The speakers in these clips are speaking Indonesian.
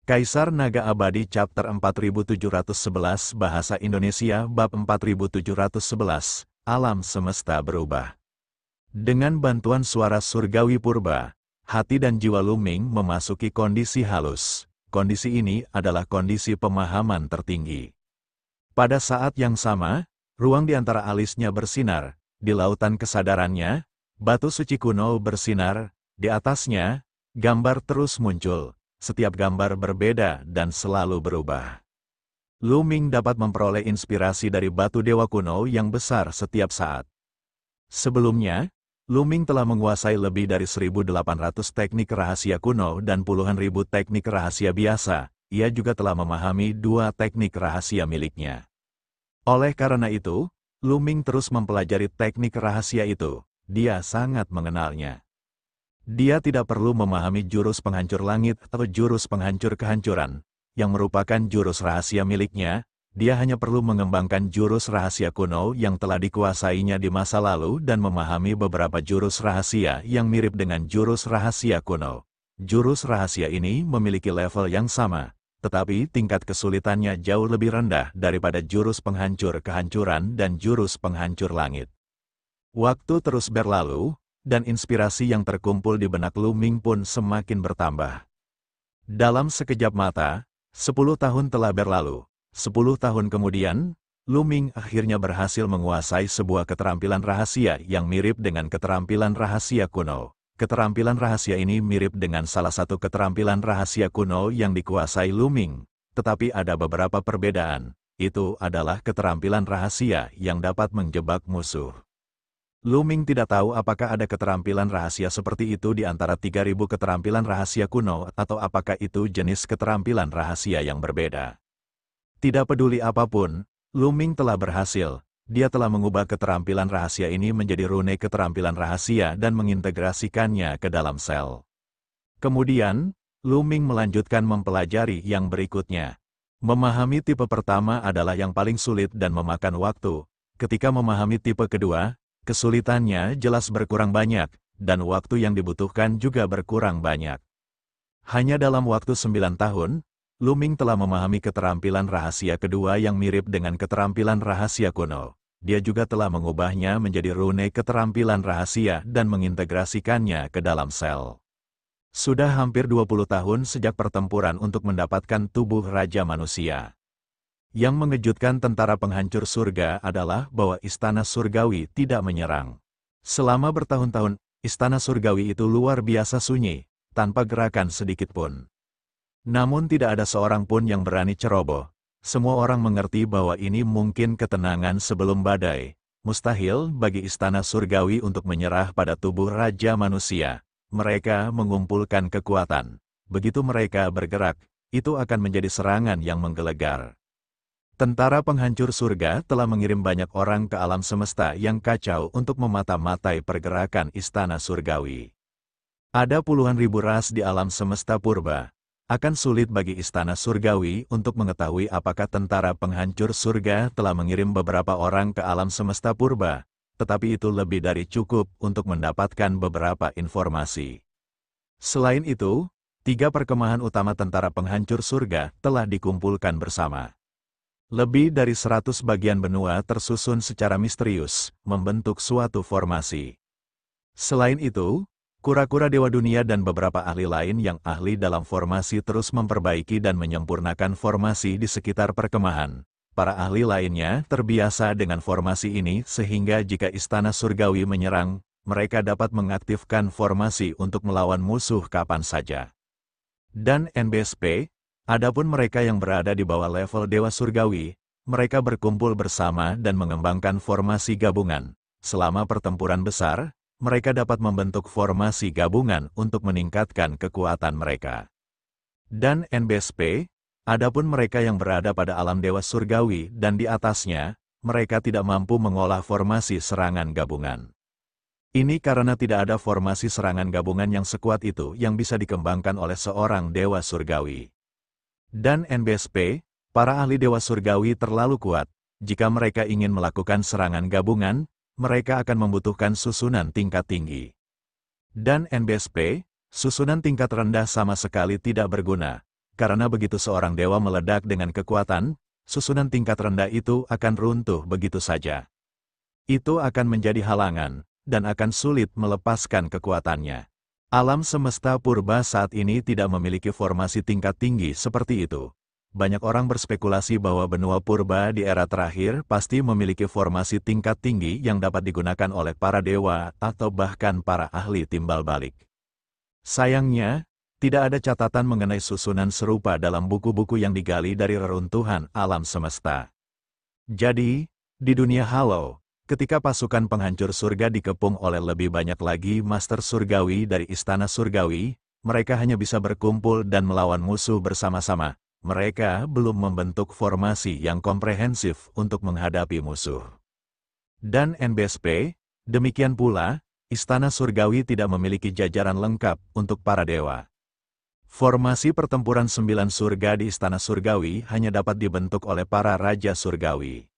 Kaisar Naga Abadi Chapter 4711 Bahasa Indonesia Bab 4711 Alam Semesta Berubah. Dengan bantuan suara surgawi purba, hati dan jiwa Luming memasuki kondisi halus. Kondisi ini adalah kondisi pemahaman tertinggi. Pada saat yang sama, ruang di antara alisnya bersinar, di lautan kesadarannya, batu suci kuno bersinar, di atasnya, gambar terus muncul. Setiap gambar berbeda dan selalu berubah. Luming dapat memperoleh inspirasi dari batu dewa kuno yang besar setiap saat. Sebelumnya, Luming telah menguasai lebih dari 1.800 teknik rahasia kuno dan puluhan ribu teknik rahasia biasa. Ia juga telah memahami 2 teknik rahasia miliknya. Oleh karena itu, Luming terus mempelajari teknik rahasia itu. Dia sangat mengenalnya. Dia tidak perlu memahami jurus penghancur langit atau jurus penghancur kehancuran, yang merupakan jurus rahasia miliknya. Dia hanya perlu mengembangkan jurus rahasia kuno yang telah dikuasainya di masa lalu dan memahami beberapa jurus rahasia yang mirip dengan jurus rahasia kuno. Jurus rahasia ini memiliki level yang sama, tetapi tingkat kesulitannya jauh lebih rendah daripada jurus penghancur kehancuran dan jurus penghancur langit. Waktu terus berlalu, dan inspirasi yang terkumpul di benak Luming pun semakin bertambah. Dalam sekejap mata, 10 tahun telah berlalu. 10 tahun kemudian, Luming akhirnya berhasil menguasai sebuah keterampilan rahasia yang mirip dengan keterampilan rahasia kuno. Keterampilan rahasia ini mirip dengan salah satu keterampilan rahasia kuno yang dikuasai Luming, tetapi ada beberapa perbedaan. Itu adalah keterampilan rahasia yang dapat menjebak musuh. Luming tidak tahu apakah ada keterampilan rahasia seperti itu di antara 3.000 keterampilan rahasia kuno atau apakah itu jenis keterampilan rahasia yang berbeda. Tidak peduli apapun, Luming telah berhasil. Dia telah mengubah keterampilan rahasia ini menjadi rune keterampilan rahasia dan mengintegrasikannya ke dalam sel. Kemudian, Luming melanjutkan mempelajari yang berikutnya. Memahami tipe pertama adalah yang paling sulit dan memakan waktu. Ketika memahami tipe kedua, kesulitannya jelas berkurang banyak, dan waktu yang dibutuhkan juga berkurang banyak. Hanya dalam waktu 9 tahun, Luming telah memahami keterampilan rahasia kedua yang mirip dengan keterampilan rahasia kuno. Dia juga telah mengubahnya menjadi rune keterampilan rahasia dan mengintegrasikannya ke dalam sel. Sudah hampir 20 tahun sejak pertempuran untuk mendapatkan tubuh Raja Manusia. Yang mengejutkan tentara penghancur surga adalah bahwa istana surgawi tidak menyerang. Selama bertahun-tahun, istana surgawi itu luar biasa sunyi, tanpa gerakan sedikit pun. Namun tidak ada seorang pun yang berani ceroboh. Semua orang mengerti bahwa ini mungkin ketenangan sebelum badai. Mustahil bagi istana surgawi untuk menyerah pada tubuh Raja Manusia. Mereka mengumpulkan kekuatan. Begitu mereka bergerak, itu akan menjadi serangan yang menggelegar. Tentara penghancur surga telah mengirim banyak orang ke alam semesta yang kacau untuk memata-matai pergerakan istana surgawi. Ada puluhan ribu ras di alam semesta purba. Akan sulit bagi istana surgawi untuk mengetahui apakah tentara penghancur surga telah mengirim beberapa orang ke alam semesta purba, tetapi itu lebih dari cukup untuk mendapatkan beberapa informasi. Selain itu, 3 perkemahan utama tentara penghancur surga telah dikumpulkan bersama. Lebih dari 100 bagian benua tersusun secara misterius, membentuk suatu formasi. Selain itu, kura-kura dewa dunia dan beberapa ahli lain yang ahli dalam formasi terus memperbaiki dan menyempurnakan formasi di sekitar perkemahan. Para ahli lainnya terbiasa dengan formasi ini sehingga jika istana surgawi menyerang, mereka dapat mengaktifkan formasi untuk melawan musuh kapan saja. Dan NBSP, adapun mereka yang berada di bawah level Dewa Surgawi, mereka berkumpul bersama dan mengembangkan formasi gabungan. Selama pertempuran besar, mereka dapat membentuk formasi gabungan untuk meningkatkan kekuatan mereka. Dan NBSP, adapun mereka yang berada pada alam Dewa Surgawi dan di atasnya, mereka tidak mampu mengolah formasi serangan gabungan. Ini karena tidak ada formasi serangan gabungan yang sekuat itu yang bisa dikembangkan oleh seorang Dewa Surgawi. Dan NBSP, para ahli Dewa Surgawi terlalu kuat. Jika mereka ingin melakukan serangan gabungan, mereka akan membutuhkan susunan tingkat tinggi. Dan NBSP, susunan tingkat rendah sama sekali tidak berguna. karena begitu seorang dewa meledak dengan kekuatan, susunan tingkat rendah itu akan runtuh begitu saja. Itu akan menjadi halangan, dan akan sulit melepaskan kekuatannya. Alam semesta purba saat ini tidak memiliki formasi tingkat tinggi seperti itu. Banyak orang berspekulasi bahwa benua purba di era terakhir pasti memiliki formasi tingkat tinggi yang dapat digunakan oleh para dewa atau bahkan para ahli timbal balik. Sayangnya, tidak ada catatan mengenai susunan serupa dalam buku-buku yang digali dari reruntuhan alam semesta. Jadi, di dunia halau, ketika pasukan penghancur surga dikepung oleh lebih banyak lagi master surgawi dari istana surgawi, mereka hanya bisa berkumpul dan melawan musuh bersama-sama. Mereka belum membentuk formasi yang komprehensif untuk menghadapi musuh. Dan NBSP, demikian pula, istana surgawi tidak memiliki jajaran lengkap untuk para dewa. Formasi pertempuran 9 surga di istana surgawi hanya dapat dibentuk oleh para raja surgawi.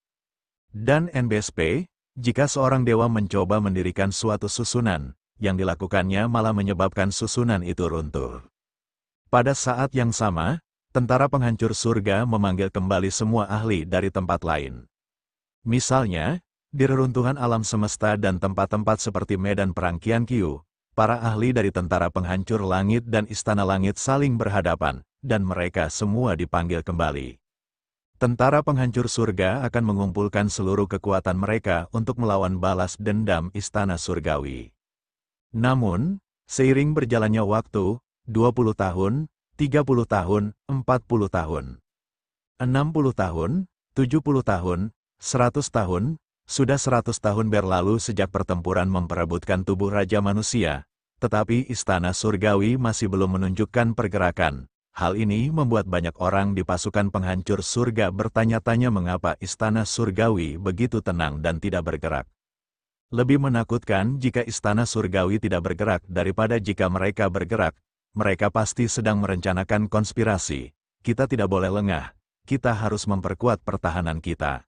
Dan NBSP, jika seorang dewa mencoba mendirikan suatu susunan, yang dilakukannya malah menyebabkan susunan itu runtuh. Pada saat yang sama, tentara penghancur surga memanggil kembali semua ahli dari tempat lain. Misalnya, di reruntuhan alam semesta dan tempat-tempat seperti medan perang Qianqiu, para ahli dari tentara penghancur langit dan istana langit saling berhadapan, dan mereka semua dipanggil kembali. Tentara penghancur surga akan mengumpulkan seluruh kekuatan mereka untuk melawan balas dendam istana surgawi. Namun, seiring berjalannya waktu, 20 tahun, 30 tahun, 40 tahun, 60 tahun, 70 tahun, 100 tahun, sudah 100 tahun berlalu sejak pertempuran memperebutkan tubuh Raja Manusia, tetapi istana surgawi masih belum menunjukkan pergerakan. Hal ini membuat banyak orang di pasukan penghancur surga bertanya-tanya mengapa istana surgawi begitu tenang dan tidak bergerak. Lebih menakutkan jika istana surgawi tidak bergerak daripada jika mereka bergerak. Mereka pasti sedang merencanakan konspirasi. Kita tidak boleh lengah, kita harus memperkuat pertahanan kita.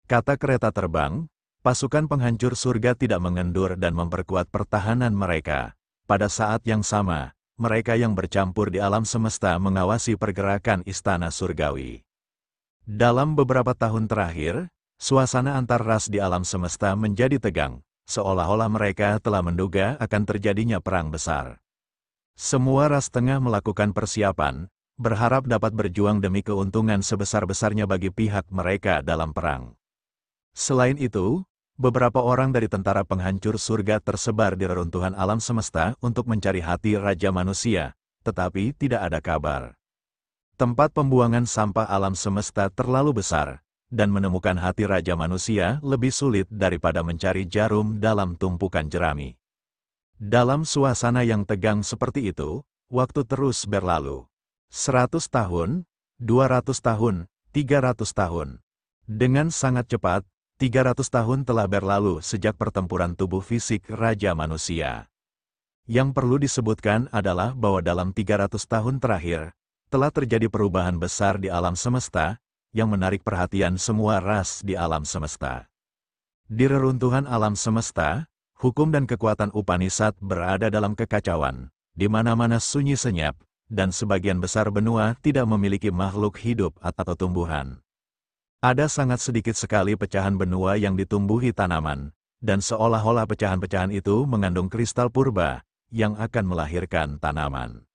Kata kereta terbang, pasukan penghancur surga tidak mengendur dan memperkuat pertahanan mereka. Pada saat yang sama, mereka yang bercampur di alam semesta mengawasi pergerakan istana surgawi. Dalam beberapa tahun terakhir, suasana antar ras di alam semesta menjadi tegang, seolah-olah mereka telah menduga akan terjadinya perang besar. Semua ras tengah melakukan persiapan, berharap dapat berjuang demi keuntungan sebesar-besarnya bagi pihak mereka dalam perang. Selain itu, beberapa orang dari tentara penghancur surga tersebar di reruntuhan alam semesta untuk mencari hati Raja Manusia, tetapi tidak ada kabar. Tempat pembuangan sampah alam semesta terlalu besar, dan menemukan hati Raja Manusia lebih sulit daripada mencari jarum dalam tumpukan jerami. Dalam suasana yang tegang seperti itu, waktu terus berlalu. 100 tahun, 200 tahun, 300 tahun. Dengan sangat cepat, 300 tahun telah berlalu sejak pertempuran tubuh fisik Raja Manusia. Yang perlu disebutkan adalah bahwa dalam 300 tahun terakhir, telah terjadi perubahan besar di alam semesta, yang menarik perhatian semua ras di alam semesta. Di reruntuhan alam semesta, hukum dan kekuatan Upanishad berada dalam kekacauan, di mana-mana sunyi senyap, dan sebagian besar benua tidak memiliki makhluk hidup atau tumbuhan. Ada sangat sedikit sekali pecahan benua yang ditumbuhi tanaman, dan seolah-olah pecahan-pecahan itu mengandung kristal purba, yang akan melahirkan tanaman.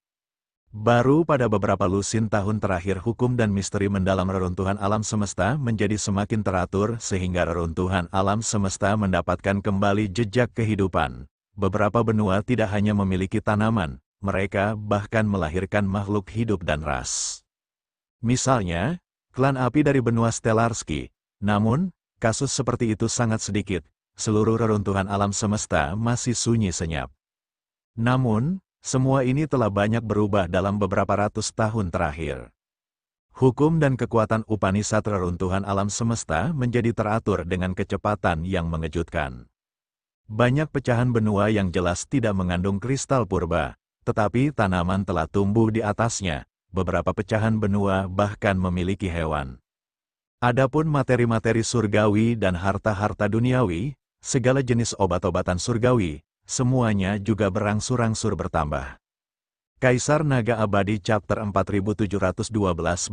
Baru pada beberapa lusin tahun terakhir hukum dan misteri mendalam reruntuhan alam semesta menjadi semakin teratur sehingga reruntuhan alam semesta mendapatkan kembali jejak kehidupan. Beberapa benua tidak hanya memiliki tanaman, mereka bahkan melahirkan makhluk hidup dan ras. Misalnya, klan api dari benua Stellarski. Namun, kasus seperti itu sangat sedikit. Seluruh reruntuhan alam semesta masih sunyi senyap. Namun, semua ini telah banyak berubah dalam beberapa ratus tahun terakhir. Hukum dan kekuatan Upanishad reruntuhan alam semesta menjadi teratur dengan kecepatan yang mengejutkan. Banyak pecahan benua yang jelas tidak mengandung kristal purba, tetapi tanaman telah tumbuh di atasnya. Beberapa pecahan benua bahkan memiliki hewan. Adapun materi-materi surgawi dan harta-harta duniawi, segala jenis obat-obatan surgawi, semuanya juga berangsur-angsur bertambah. Kaisar Naga Abadi Chapter 4712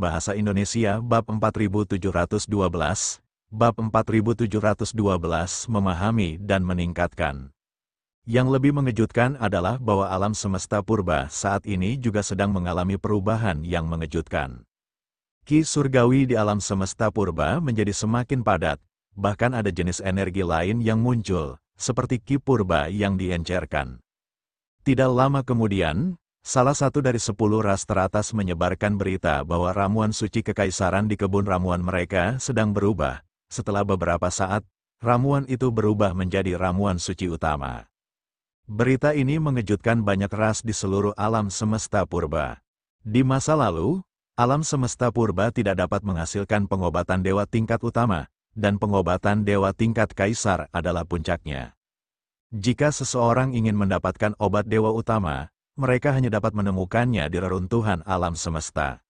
Bahasa Indonesia Bab 4712 Bab 4712 Memahami dan meningkatkan. Yang lebih mengejutkan adalah bahwa alam semesta purba saat ini juga sedang mengalami perubahan yang mengejutkan. Ki surgawi di alam semesta purba menjadi semakin padat, bahkan ada jenis energi lain yang muncul, seperti ki purba yang diencerkan. Tidak lama kemudian, salah satu dari 10 ras teratas menyebarkan berita bahwa ramuan suci kekaisaran di kebun ramuan mereka sedang berubah. Setelah beberapa saat, ramuan itu berubah menjadi ramuan suci utama. Berita ini mengejutkan banyak ras di seluruh alam semesta purba. Di masa lalu, alam semesta purba tidak dapat menghasilkan pengobatan dewa tingkat utama, dan pengobatan dewa tingkat kaisar adalah puncaknya. Jika seseorang ingin mendapatkan obat dewa utama, mereka hanya dapat menemukannya di reruntuhan alam semesta.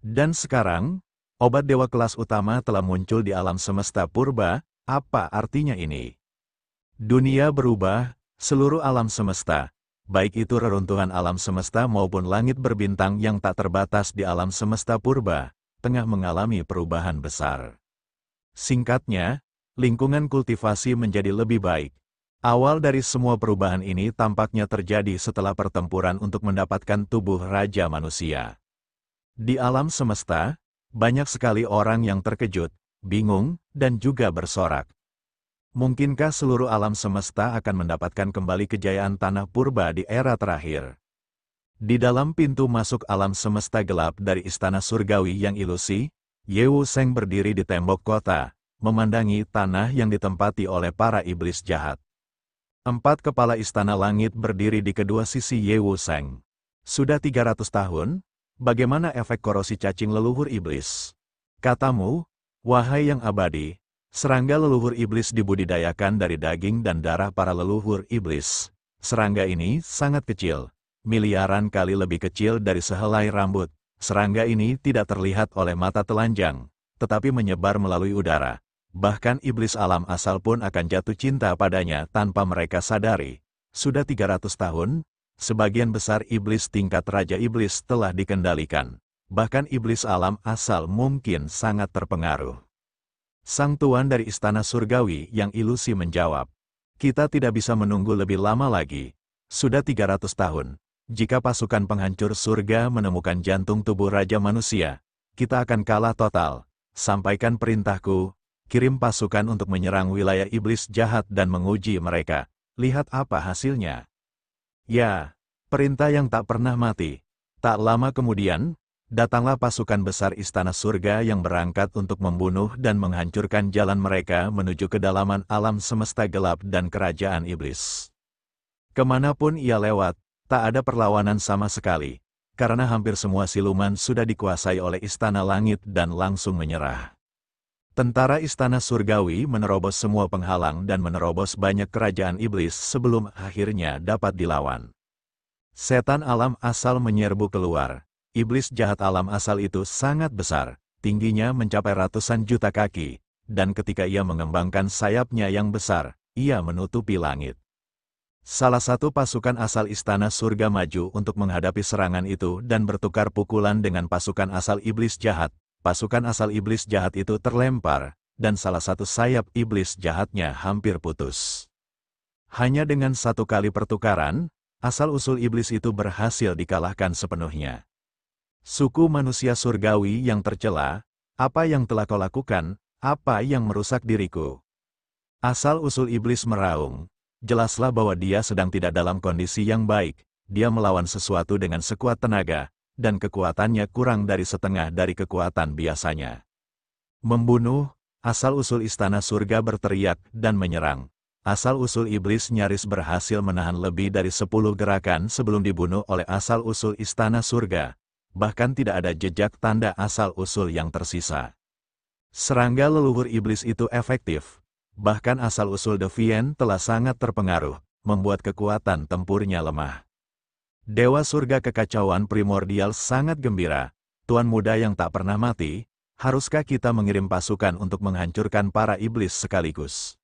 Dan sekarang, obat dewa kelas utama telah muncul di alam semesta purba. Apa artinya ini? Dunia berubah, seluruh alam semesta, baik itu reruntuhan alam semesta maupun langit berbintang yang tak terbatas di alam semesta purba, tengah mengalami perubahan besar. Singkatnya, lingkungan kultivasi menjadi lebih baik. Awal dari semua perubahan ini tampaknya terjadi setelah pertempuran untuk mendapatkan tubuh Raja Manusia. Di alam semesta, banyak sekali orang yang terkejut, bingung, dan juga bersorak. Mungkinkah seluruh alam semesta akan mendapatkan kembali kejayaan tanah purba di era terakhir? Di dalam pintu masuk alam semesta gelap dari istana surgawi yang ilusi, Ye Wu Seng berdiri di tembok kota, memandangi tanah yang ditempati oleh para iblis jahat. 4 kepala istana langit berdiri di kedua sisi Ye Wu Seng. Sudah 300 tahun, bagaimana efek korosi cacing leluhur iblis? Katamu, wahai yang abadi, serangga leluhur iblis dibudidayakan dari daging dan darah para leluhur iblis. Serangga ini sangat kecil, miliaran kali lebih kecil dari sehelai rambut. Serangga ini tidak terlihat oleh mata telanjang, tetapi menyebar melalui udara. Bahkan iblis alam asal pun akan jatuh cinta padanya tanpa mereka sadari. Sudah 300 tahun, sebagian besar iblis tingkat Raja Iblis telah dikendalikan. Bahkan iblis alam asal mungkin sangat terpengaruh. Sang Tuan dari Istana Surgawi yang ilusi menjawab, kita tidak bisa menunggu lebih lama lagi. Sudah 300 tahun. Jika pasukan penghancur surga menemukan jantung tubuh Raja Manusia, kita akan kalah total. Sampaikan perintahku, kirim pasukan untuk menyerang wilayah iblis jahat dan menguji mereka. Lihat apa hasilnya. Ya, perintah yang tak pernah mati. Tak lama kemudian, datanglah pasukan besar istana surga yang berangkat untuk membunuh dan menghancurkan jalan mereka menuju kedalaman alam semesta gelap dan kerajaan iblis. Kemanapun ia lewat, tak ada perlawanan sama sekali, karena hampir semua siluman sudah dikuasai oleh istana langit dan langsung menyerah. Tentara istana surgawi menerobos semua penghalang dan menerobos banyak kerajaan iblis sebelum akhirnya dapat dilawan. Setan alam asal menyerbu keluar. Iblis jahat alam asal itu sangat besar, tingginya mencapai ratusan juta kaki, dan ketika ia mengembangkan sayapnya yang besar, ia menutupi langit. Salah satu pasukan asal istana surga maju untuk menghadapi serangan itu dan bertukar pukulan dengan pasukan asal iblis jahat. Pasukan asal iblis jahat itu terlempar, dan salah satu sayap iblis jahatnya hampir putus. Hanya dengan satu kali pertukaran, asal-usul iblis itu berhasil dikalahkan sepenuhnya. Suku manusia surgawi yang tercela, apa yang telah kau lakukan, apa yang merusak diriku? Asal-usul iblis meraung, jelaslah bahwa dia sedang tidak dalam kondisi yang baik, dia melawan sesuatu dengan sekuat tenaga, dan kekuatannya kurang dari setengah dari kekuatan biasanya. Membunuh, asal-usul istana surga berteriak dan menyerang. Asal-usul iblis nyaris berhasil menahan lebih dari 10 gerakan sebelum dibunuh oleh asal-usul istana surga. Bahkan tidak ada jejak tanda asal-usul yang tersisa. Serangga leluhur iblis itu efektif. Bahkan asal-usul Deviant telah sangat terpengaruh, membuat kekuatan tempurnya lemah. Dewa surga kekacauan primordial sangat gembira. Tuan muda yang tak pernah mati, haruskah kita mengirim pasukan untuk menghancurkan para iblis sekaligus?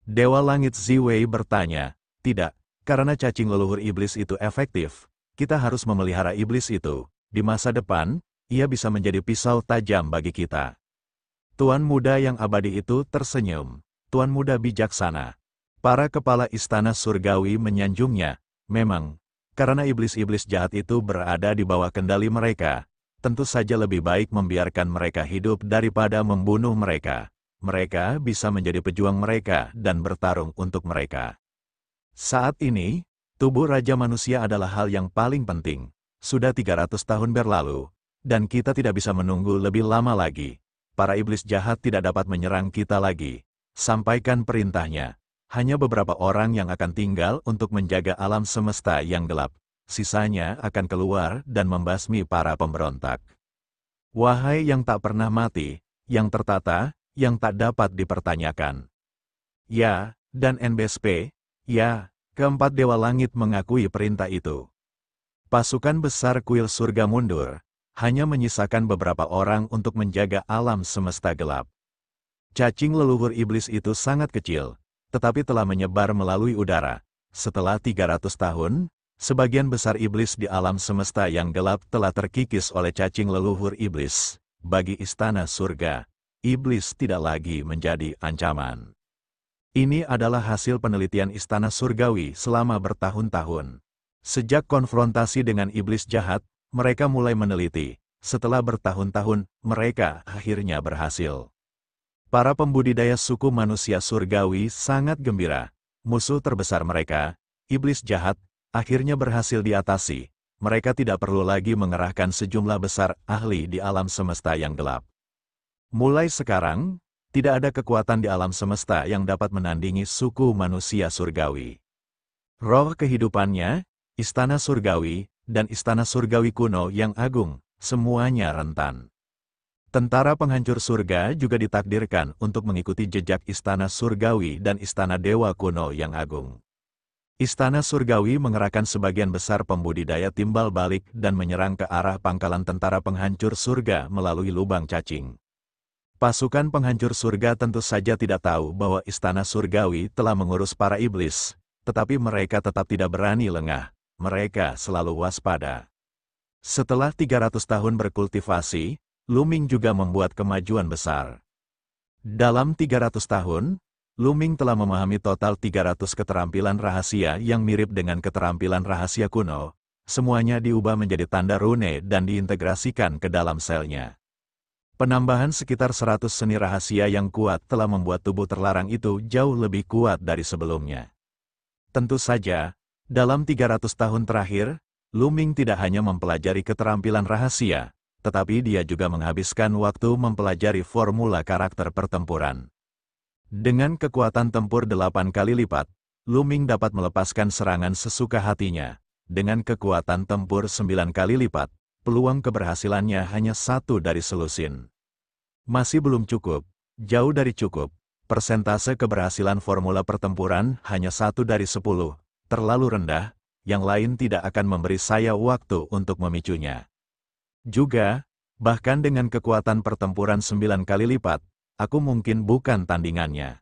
Dewa langit Ziwei bertanya, tidak, karena cacing leluhur iblis itu efektif. kita harus memelihara iblis itu. Di masa depan, ia bisa menjadi pisau tajam bagi kita. Tuan muda yang abadi itu tersenyum. Tuan muda bijaksana. Para kepala istana surgawi menyanjungnya. Memang, karena iblis-iblis jahat itu berada di bawah kendali mereka, tentu saja lebih baik membiarkan mereka hidup daripada membunuh mereka. Mereka bisa menjadi pejuang mereka dan bertarung untuk mereka. Saat ini, tubuh Raja Manusia adalah hal yang paling penting. Sudah 300 tahun berlalu, dan kita tidak bisa menunggu lebih lama lagi. Para iblis jahat tidak dapat menyerang kita lagi. Sampaikan perintahnya. Hanya beberapa orang yang akan tinggal untuk menjaga alam semesta yang gelap. Sisanya akan keluar dan membasmi para pemberontak. Wahai yang tak pernah mati, yang tertata, yang tak dapat dipertanyakan. Ya, dan NBSP, ya, keempat dewa langit mengakui perintah itu. Pasukan besar kuil surga mundur, hanya menyisakan beberapa orang untuk menjaga alam semesta gelap. Cacing leluhur iblis itu sangat kecil, tetapi telah menyebar melalui udara. Setelah 300 tahun, sebagian besar iblis di alam semesta yang gelap telah terkikis oleh cacing leluhur iblis. Bagi istana surga, iblis tidak lagi menjadi ancaman. Ini adalah hasil penelitian istana surgawi selama bertahun-tahun. Sejak konfrontasi dengan iblis jahat, mereka mulai meneliti. Setelah bertahun-tahun, mereka akhirnya berhasil. Para pembudidaya suku manusia surgawi sangat gembira. Musuh terbesar mereka, iblis jahat, akhirnya berhasil diatasi. Mereka tidak perlu lagi mengerahkan sejumlah besar ahli di alam semesta yang gelap. Mulai sekarang, tidak ada kekuatan di alam semesta yang dapat menandingi suku manusia surgawi. Roh kehidupannya, istana surgawi, dan istana surgawi kuno yang agung, semuanya rentan. Tentara penghancur surga juga ditakdirkan untuk mengikuti jejak istana surgawi dan istana dewa kuno yang agung. Istana surgawi mengerahkan sebagian besar pembudidaya timbal balik dan menyerang ke arah pangkalan tentara penghancur surga melalui lubang cacing. Pasukan penghancur surga tentu saja tidak tahu bahwa istana surgawi telah mengurus para iblis, tetapi mereka tetap tidak berani lengah. Mereka selalu waspada. Setelah 300 tahun berkultivasi, Luming juga membuat kemajuan besar. Dalam 300 tahun, Luming telah memahami total 300 keterampilan rahasia yang mirip dengan keterampilan rahasia kuno. Semuanya diubah menjadi tanda rune dan diintegrasikan ke dalam selnya. Penambahan sekitar 100 seni rahasia yang kuat telah membuat tubuh terlarang itu jauh lebih kuat dari sebelumnya. Tentu saja, dalam 300 tahun terakhir, Luming tidak hanya mempelajari keterampilan rahasia, tetapi dia juga menghabiskan waktu mempelajari formula karakter pertempuran. Dengan kekuatan tempur 8 kali lipat, Luming dapat melepaskan serangan sesuka hatinya. Dengan kekuatan tempur 9 kali lipat, peluang keberhasilannya hanya 1 dari selusin. Masih belum cukup, jauh dari cukup. Persentase keberhasilan formula pertempuran hanya 1 dari 10, terlalu rendah, yang lain tidak akan memberi saya waktu untuk memicunya. Juga, bahkan dengan kekuatan pertempuran 9 kali lipat, aku mungkin bukan tandingannya.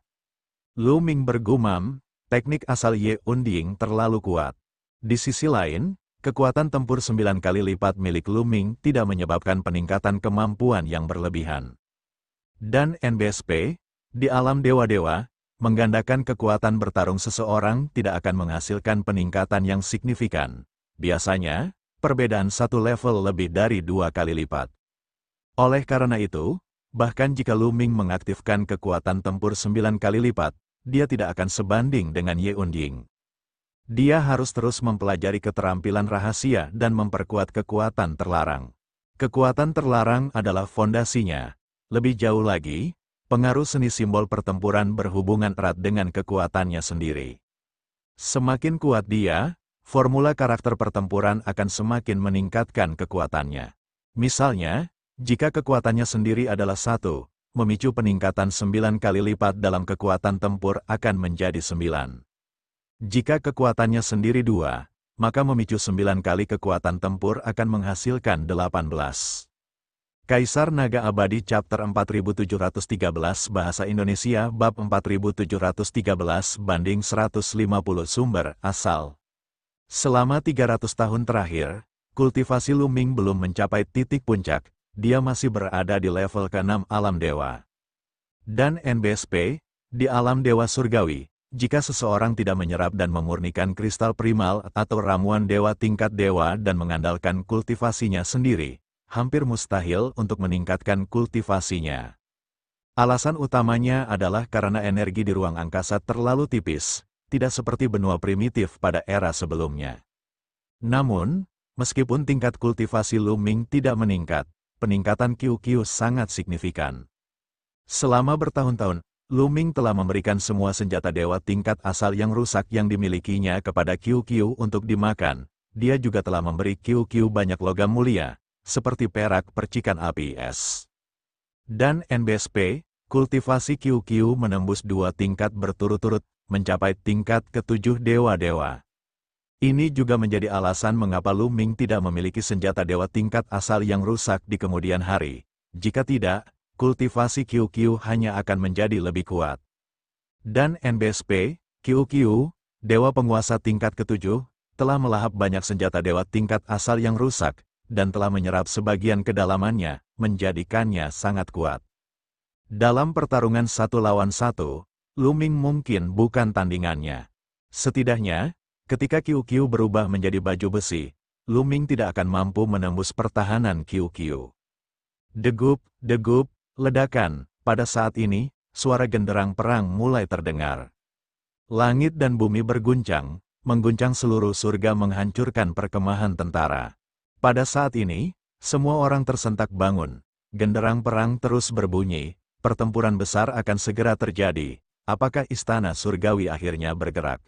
Luming bergumam, teknik asal Ye Unding terlalu kuat. Di sisi lain, kekuatan tempur 9 kali lipat milik Luming tidak menyebabkan peningkatan kemampuan yang berlebihan. Dan NBSP, di alam dewa-dewa, menggandakan kekuatan bertarung seseorang tidak akan menghasilkan peningkatan yang signifikan. Biasanya, perbedaan 1 level lebih dari 2 kali lipat. Oleh karena itu, bahkan jika Luming mengaktifkan kekuatan tempur 9 kali lipat, dia tidak akan sebanding dengan Ye Unding. Dia harus terus mempelajari keterampilan rahasia dan memperkuat kekuatan terlarang. Kekuatan terlarang adalah fondasinya. Lebih jauh lagi, pengaruh seni simbol pertempuran berhubungan erat dengan kekuatannya sendiri. Semakin kuat dia, formula karakter pertempuran akan semakin meningkatkan kekuatannya. Misalnya, jika kekuatannya sendiri adalah 1, memicu peningkatan 9 kali lipat dalam kekuatan tempur akan menjadi 9. Jika kekuatannya sendiri 2, maka memicu 9 kali kekuatan tempur akan menghasilkan 18. Kaisar Naga Abadi Chapter 4713 Bahasa Indonesia Bab 4713 banding 150 Sumber Asal Selama 300 tahun terakhir, kultivasi Luming belum mencapai titik puncak, dia masih berada di level ke-6 alam dewa. Dan NBSP, di alam dewa surgawi, jika seseorang tidak menyerap dan memurnikan kristal primal atau ramuan dewa tingkat dewa dan mengandalkan kultivasinya sendiri, hampir mustahil untuk meningkatkan kultivasinya. Alasan utamanya adalah karena energi di ruang angkasa terlalu tipis, tidak seperti benua primitif pada era sebelumnya. Namun, meskipun tingkat kultivasi Luming tidak meningkat, peningkatan QQ sangat signifikan. Selama bertahun-tahun, Luming telah memberikan semua senjata dewa tingkat asal yang rusak yang dimilikinya kepada QQ untuk dimakan. Dia juga telah memberi QQ banyak logam mulia, seperti perak percikan api es. Dan NBSP, kultivasi QQ menembus 2 tingkat berturut-turut, mencapai tingkat ke-7 dewa-dewa. Ini juga menjadi alasan mengapa Luming tidak memiliki senjata dewa tingkat asal yang rusak di kemudian hari. Jika tidak, kultivasi QQ hanya akan menjadi lebih kuat. Dan NBSP, QQ, dewa penguasa tingkat ke-7, telah melahap banyak senjata dewa tingkat asal yang rusak, dan telah menyerap sebagian kedalamannya, menjadikannya sangat kuat. Dalam pertarungan 1 lawan 1, Luming mungkin bukan tandingannya. Setidaknya, ketika QQ berubah menjadi baju besi, Luming tidak akan mampu menembus pertahanan QQ. Degup, degup, ledakan. Pada saat ini, suara genderang perang mulai terdengar. Langit dan bumi berguncang, mengguncang seluruh surga menghancurkan perkemahan tentara. Pada saat ini, semua orang tersentak bangun. Genderang perang terus berbunyi, pertempuran besar akan segera terjadi. Apakah istana surgawi akhirnya bergerak?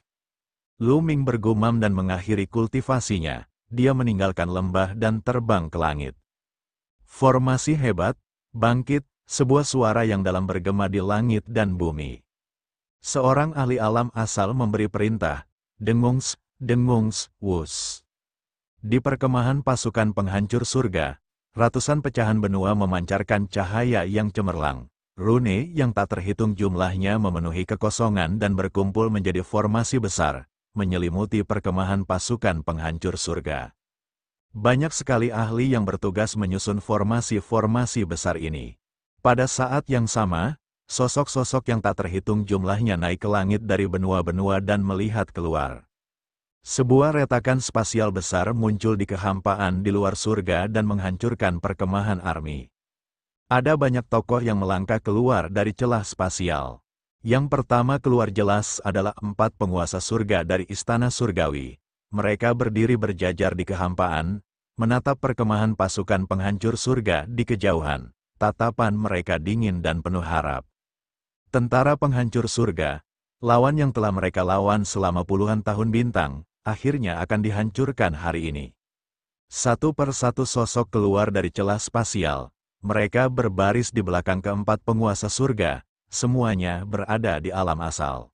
Luming bergumam dan mengakhiri kultivasinya. Dia meninggalkan lembah dan terbang ke langit. Formasi hebat, bangkit, sebuah suara yang dalam bergema di langit dan bumi. Seorang ahli alam asal memberi perintah, dengungs, dengungs, wus. Di perkemahan pasukan penghancur surga, ratusan pecahan benua memancarkan cahaya yang cemerlang. Rune yang tak terhitung jumlahnya memenuhi kekosongan dan berkumpul menjadi formasi besar, menyelimuti perkemahan pasukan penghancur surga. Banyak sekali ahli yang bertugas menyusun formasi-formasi besar ini. Pada saat yang sama, sosok-sosok yang tak terhitung jumlahnya naik ke langit dari benua-benua dan melihat keluar. Sebuah retakan spasial besar muncul di kehampaan di luar surga dan menghancurkan perkemahan army. Ada banyak tokoh yang melangkah keluar dari celah spasial. Yang pertama keluar jelas adalah 4 penguasa surga dari istana surgawi. Mereka berdiri berjajar di kehampaan, menatap perkemahan pasukan penghancur surga di kejauhan. Tatapan mereka dingin dan penuh harap. Tentara penghancur surga, lawan yang telah mereka lawan selama puluhan tahun bintang, akhirnya akan dihancurkan hari ini. Satu persatu sosok keluar dari celah spasial. Mereka berbaris di belakang keempat penguasa surga, semuanya berada di alam asal.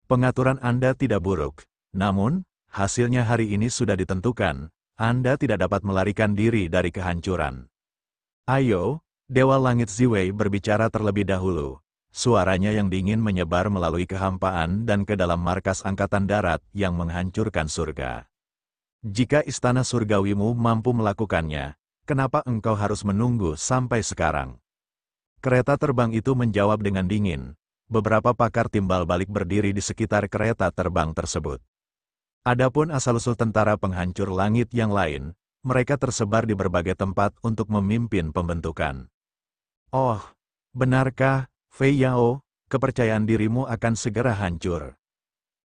Pengaturan Anda tidak buruk, namun, hasilnya hari ini sudah ditentukan, Anda tidak dapat melarikan diri dari kehancuran. Ayo, Dewa Langit Ziwei berbicara terlebih dahulu. Suaranya yang dingin menyebar melalui kehampaan dan ke dalam markas Angkatan Darat yang menghancurkan surga. Jika istana surgawimu mampu melakukannya, kenapa engkau harus menunggu sampai sekarang? Kereta terbang itu menjawab dengan dingin. Beberapa pakar timbal balik berdiri di sekitar kereta terbang tersebut. Adapun asal-usul tentara penghancur langit yang lain, mereka tersebar di berbagai tempat untuk memimpin pembentukan. Oh, benarkah, Fei Yao, kepercayaan dirimu akan segera hancur?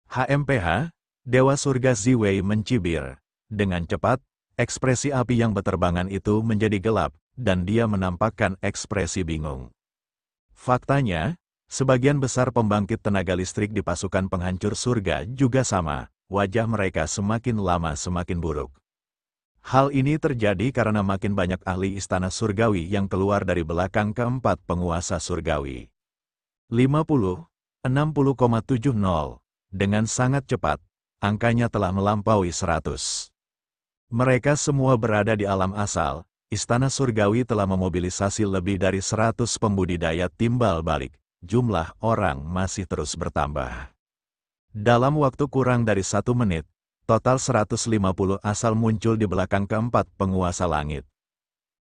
HMPH, Dewa Surga Ziwei mencibir. Dengan cepat, ekspresi api yang beterbangan itu menjadi gelap, dan dia menampakkan ekspresi bingung. Faktanya, sebagian besar pembangkit tenaga listrik di pasukan penghancur surga juga sama, wajah mereka semakin lama semakin buruk. Hal ini terjadi karena makin banyak ahli istana surgawi yang keluar dari belakang keempat penguasa surgawi. 50, 60,70. Dengan sangat cepat, angkanya telah melampaui 100. Mereka semua berada di alam asal. Istana surgawi telah memobilisasi lebih dari 100 pembudidaya timbal balik. Jumlah orang masih terus bertambah. Dalam waktu kurang dari 1 menit, total 150 asal muncul di belakang keempat penguasa langit.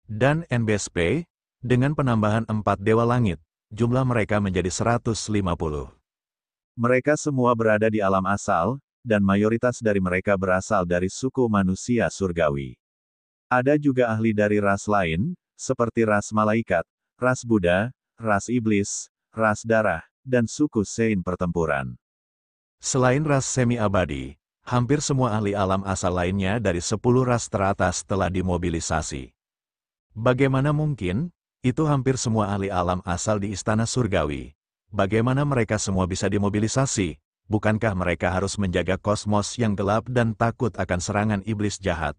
Dan NBSP, dengan penambahan 4 dewa langit, jumlah mereka menjadi 150. Mereka semua berada di alam asal, dan mayoritas dari mereka berasal dari suku manusia surgawi. Ada juga ahli dari ras lain, seperti ras malaikat, ras Buddha, ras iblis, ras darah, dan suku Sein pertempuran. Selain ras semi-abadi, hampir semua ahli alam asal lainnya dari 10 ras teratas telah dimobilisasi. Bagaimana mungkin? Itu hampir semua ahli alam asal di Istana Surgawi. Bagaimana mereka semua bisa dimobilisasi? Bukankah mereka harus menjaga kosmos yang gelap dan takut akan serangan iblis jahat?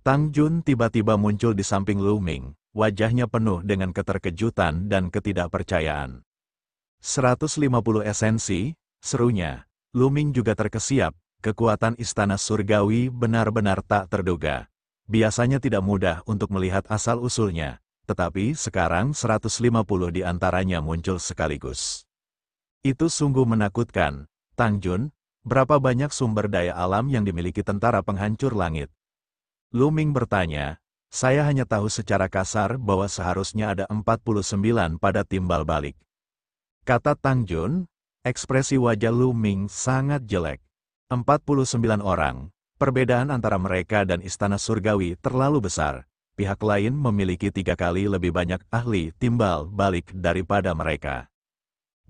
Tang Jun tiba-tiba muncul di samping Lu Ming, wajahnya penuh dengan keterkejutan dan ketidakpercayaan. 150 esensi, serunya. Lu Ming juga terkesiap, kekuatan Istana Surgawi benar-benar tak terduga. Biasanya tidak mudah untuk melihat asal-usulnya, tetapi sekarang 150 di antaranya muncul sekaligus. Itu sungguh menakutkan. Tang Jun, berapa banyak sumber daya alam yang dimiliki tentara penghancur langit? Lu Ming bertanya, saya hanya tahu secara kasar bahwa seharusnya ada 49 pada timbal balik. Kata Tang Jun, ekspresi wajah Lu Ming sangat jelek. 49 orang, perbedaan antara mereka dan Istana Surgawi terlalu besar. Pihak lain memiliki 3 kali lebih banyak ahli timbal balik daripada mereka.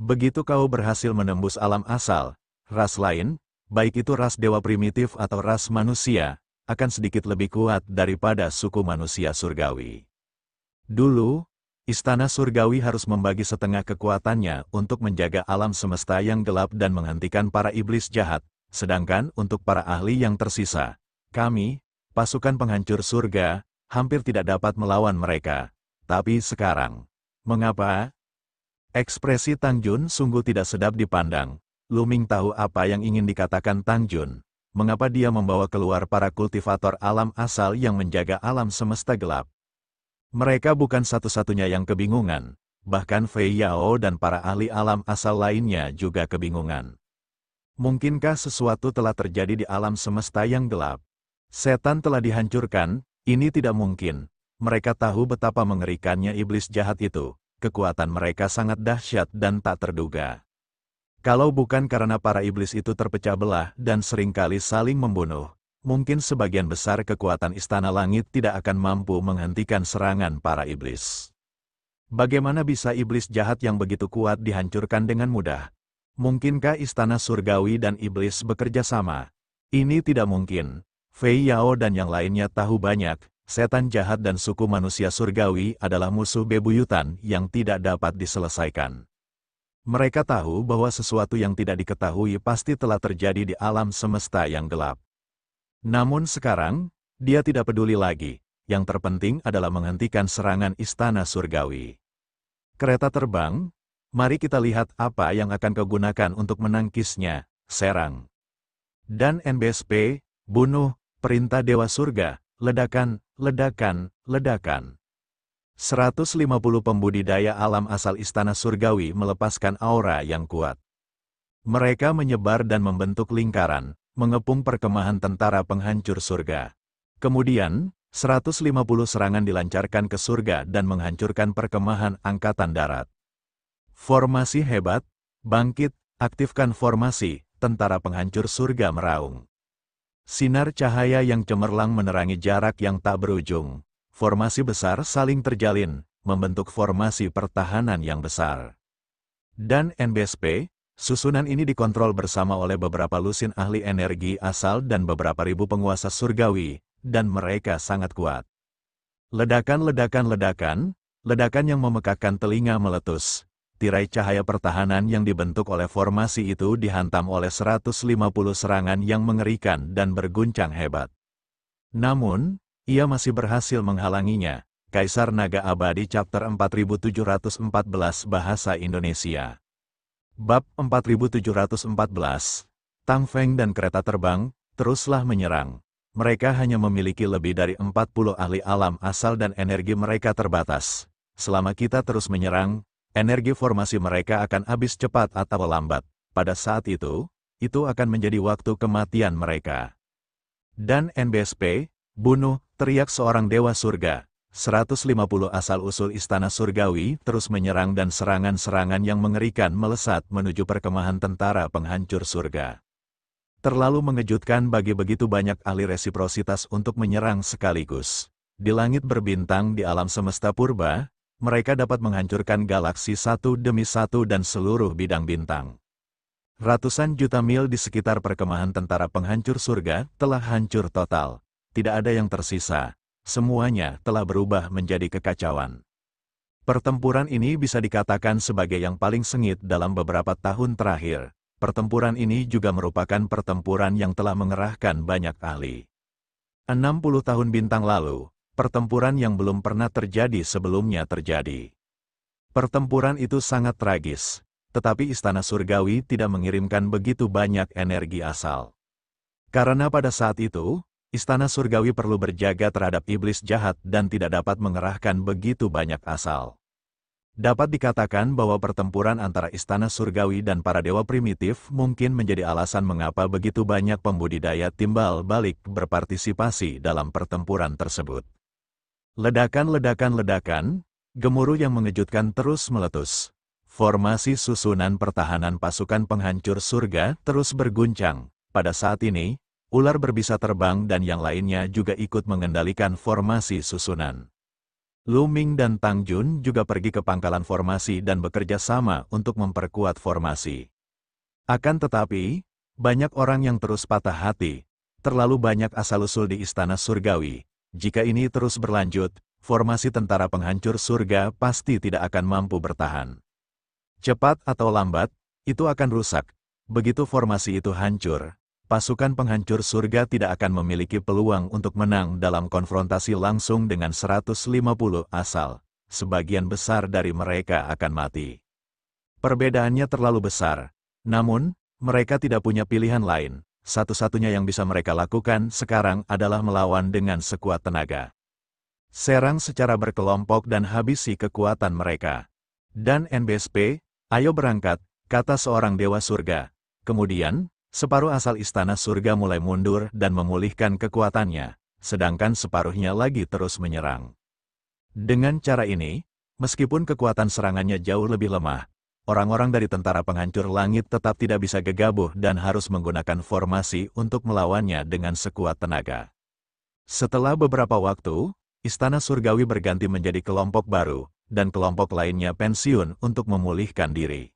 Begitu kau berhasil menembus alam asal, ras lain, baik itu ras dewa primitif atau ras manusia, akan sedikit lebih kuat daripada suku manusia surgawi. Dulu, Istana Surgawi harus membagi setengah kekuatannya untuk menjaga alam semesta yang gelap dan menghentikan para iblis jahat, sedangkan untuk para ahli yang tersisa, kami, pasukan penghancur surga, hampir tidak dapat melawan mereka. Tapi sekarang, mengapa? Ekspresi Tang Jun sungguh tidak sedap dipandang. Lu Ming tahu apa yang ingin dikatakan Tang Jun. Mengapa dia membawa keluar para kultivator alam asal yang menjaga alam semesta gelap? Mereka bukan satu-satunya yang kebingungan, bahkan Fei Yao dan para ahli alam asal lainnya juga kebingungan. Mungkinkah sesuatu telah terjadi di alam semesta yang gelap? Setan telah dihancurkan, ini tidak mungkin. Mereka tahu betapa mengerikannya iblis jahat itu, kekuatan mereka sangat dahsyat dan tak terduga. Kalau bukan karena para iblis itu terpecah belah dan seringkali saling membunuh, mungkin sebagian besar kekuatan Istana Langit tidak akan mampu menghentikan serangan para iblis. Bagaimana bisa iblis jahat yang begitu kuat dihancurkan dengan mudah? Mungkinkah Istana Surgawi dan iblis bekerja sama? Ini tidak mungkin. Fei Yao dan yang lainnya tahu banyak, setan jahat dan suku manusia surgawi adalah musuh bebuyutan yang tidak dapat diselesaikan. Mereka tahu bahwa sesuatu yang tidak diketahui pasti telah terjadi di alam semesta yang gelap. Namun sekarang, dia tidak peduli lagi. Yang terpenting adalah menghentikan serangan Istana Surgawi. Kereta terbang, mari kita lihat apa yang akan kau gunakan untuk menangkisnya, serang. Dan NBSP, bunuh, perintah Dewa Surga, ledakan, ledakan, ledakan. 150 pembudidaya alam asal Istana Surgawi melepaskan aura yang kuat. Mereka menyebar dan membentuk lingkaran, mengepung perkemahan tentara penghancur surga. Kemudian, 150 serangan dilancarkan ke surga dan menghancurkan perkemahan angkatan darat. Formasi hebat, bangkit, aktifkan formasi, tentara penghancur surga meraung. Sinar cahaya yang cemerlang menerangi jarak yang tak berujung. Formasi besar saling terjalin, membentuk formasi pertahanan yang besar. Dan NBSP, susunan ini dikontrol bersama oleh beberapa lusin ahli energi asal dan beberapa ribu penguasa surgawi, dan mereka sangat kuat. Ledakan, ledakan, ledakan, ledakan yang memekakkan telinga meletus. Tirai cahaya pertahanan yang dibentuk oleh formasi itu dihantam oleh 150 serangan yang mengerikan dan berguncang hebat. Namun, ia masih berhasil menghalanginya. Kaisar Naga Abadi Chapter 4714 Bahasa Indonesia. Bab 4714, Tang Feng dan kereta terbang, teruslah menyerang. Mereka hanya memiliki lebih dari 40 ahli alam asal dan energi mereka terbatas. Selama kita terus menyerang, energi formasi mereka akan habis cepat atau lambat. Pada saat itu akan menjadi waktu kematian mereka. Dan NBSP, bunuh, teriak seorang dewa surga. 150 asal-usul istana surgawi terus menyerang dan serangan-serangan yang mengerikan melesat menuju perkemahan tentara penghancur surga. Terlalu mengejutkan bagi begitu banyak ahli resiprositas untuk menyerang sekaligus. Di langit berbintang di alam semesta purba, mereka dapat menghancurkan galaksi satu demi satu dan seluruh bidang bintang. Ratusan juta mil di sekitar perkemahan tentara penghancur surga telah hancur total. Tidak ada yang tersisa. Semuanya telah berubah menjadi kekacauan. Pertempuran ini bisa dikatakan sebagai yang paling sengit dalam beberapa tahun terakhir. Pertempuran ini juga merupakan pertempuran yang telah mengerahkan banyak ahli. 60 tahun bintang lalu, pertempuran yang belum pernah terjadi sebelumnya terjadi. Pertempuran itu sangat tragis. Tetapi istana surgawi tidak mengirimkan begitu banyak energi asal. Karena pada saat itu, istana surgawi perlu berjaga terhadap iblis jahat dan tidak dapat mengerahkan begitu banyak asal. Dapat dikatakan bahwa pertempuran antara istana surgawi dan para dewa primitif mungkin menjadi alasan mengapa begitu banyak pembudidaya timbal balik berpartisipasi dalam pertempuran tersebut. Ledakan-ledakan, gemuruh yang mengejutkan terus meletus. Formasi susunan pertahanan pasukan penghancur surga terus berguncang. Pada saat ini, ular berbisa terbang dan yang lainnya juga ikut mengendalikan formasi susunan. Lu Ming dan Tang Jun juga pergi ke pangkalan formasi dan bekerja sama untuk memperkuat formasi. Akan tetapi, banyak orang yang terus patah hati. Terlalu banyak asal-usul di istana surgawi. Jika ini terus berlanjut, formasi tentara penghancur surga pasti tidak akan mampu bertahan. Cepat atau lambat, itu akan rusak. Begitu formasi itu hancur, pasukan penghancur surga tidak akan memiliki peluang untuk menang dalam konfrontasi langsung dengan 150 asal. Sebagian besar dari mereka akan mati. Perbedaannya terlalu besar. Namun, mereka tidak punya pilihan lain. Satu-satunya yang bisa mereka lakukan sekarang adalah melawan dengan sekuat tenaga. Serang secara berkelompok dan habisi kekuatan mereka. Dan NBSP, ayo berangkat, kata seorang dewa surga. Kemudian, separuh asal istana surga mulai mundur dan memulihkan kekuatannya, sedangkan separuhnya lagi terus menyerang. Dengan cara ini, meskipun kekuatan serangannya jauh lebih lemah, orang-orang dari tentara penghancur langit tetap tidak bisa gegabah dan harus menggunakan formasi untuk melawannya dengan sekuat tenaga. Setelah beberapa waktu, istana surgawi berganti menjadi kelompok baru, dan kelompok lainnya pensiun untuk memulihkan diri.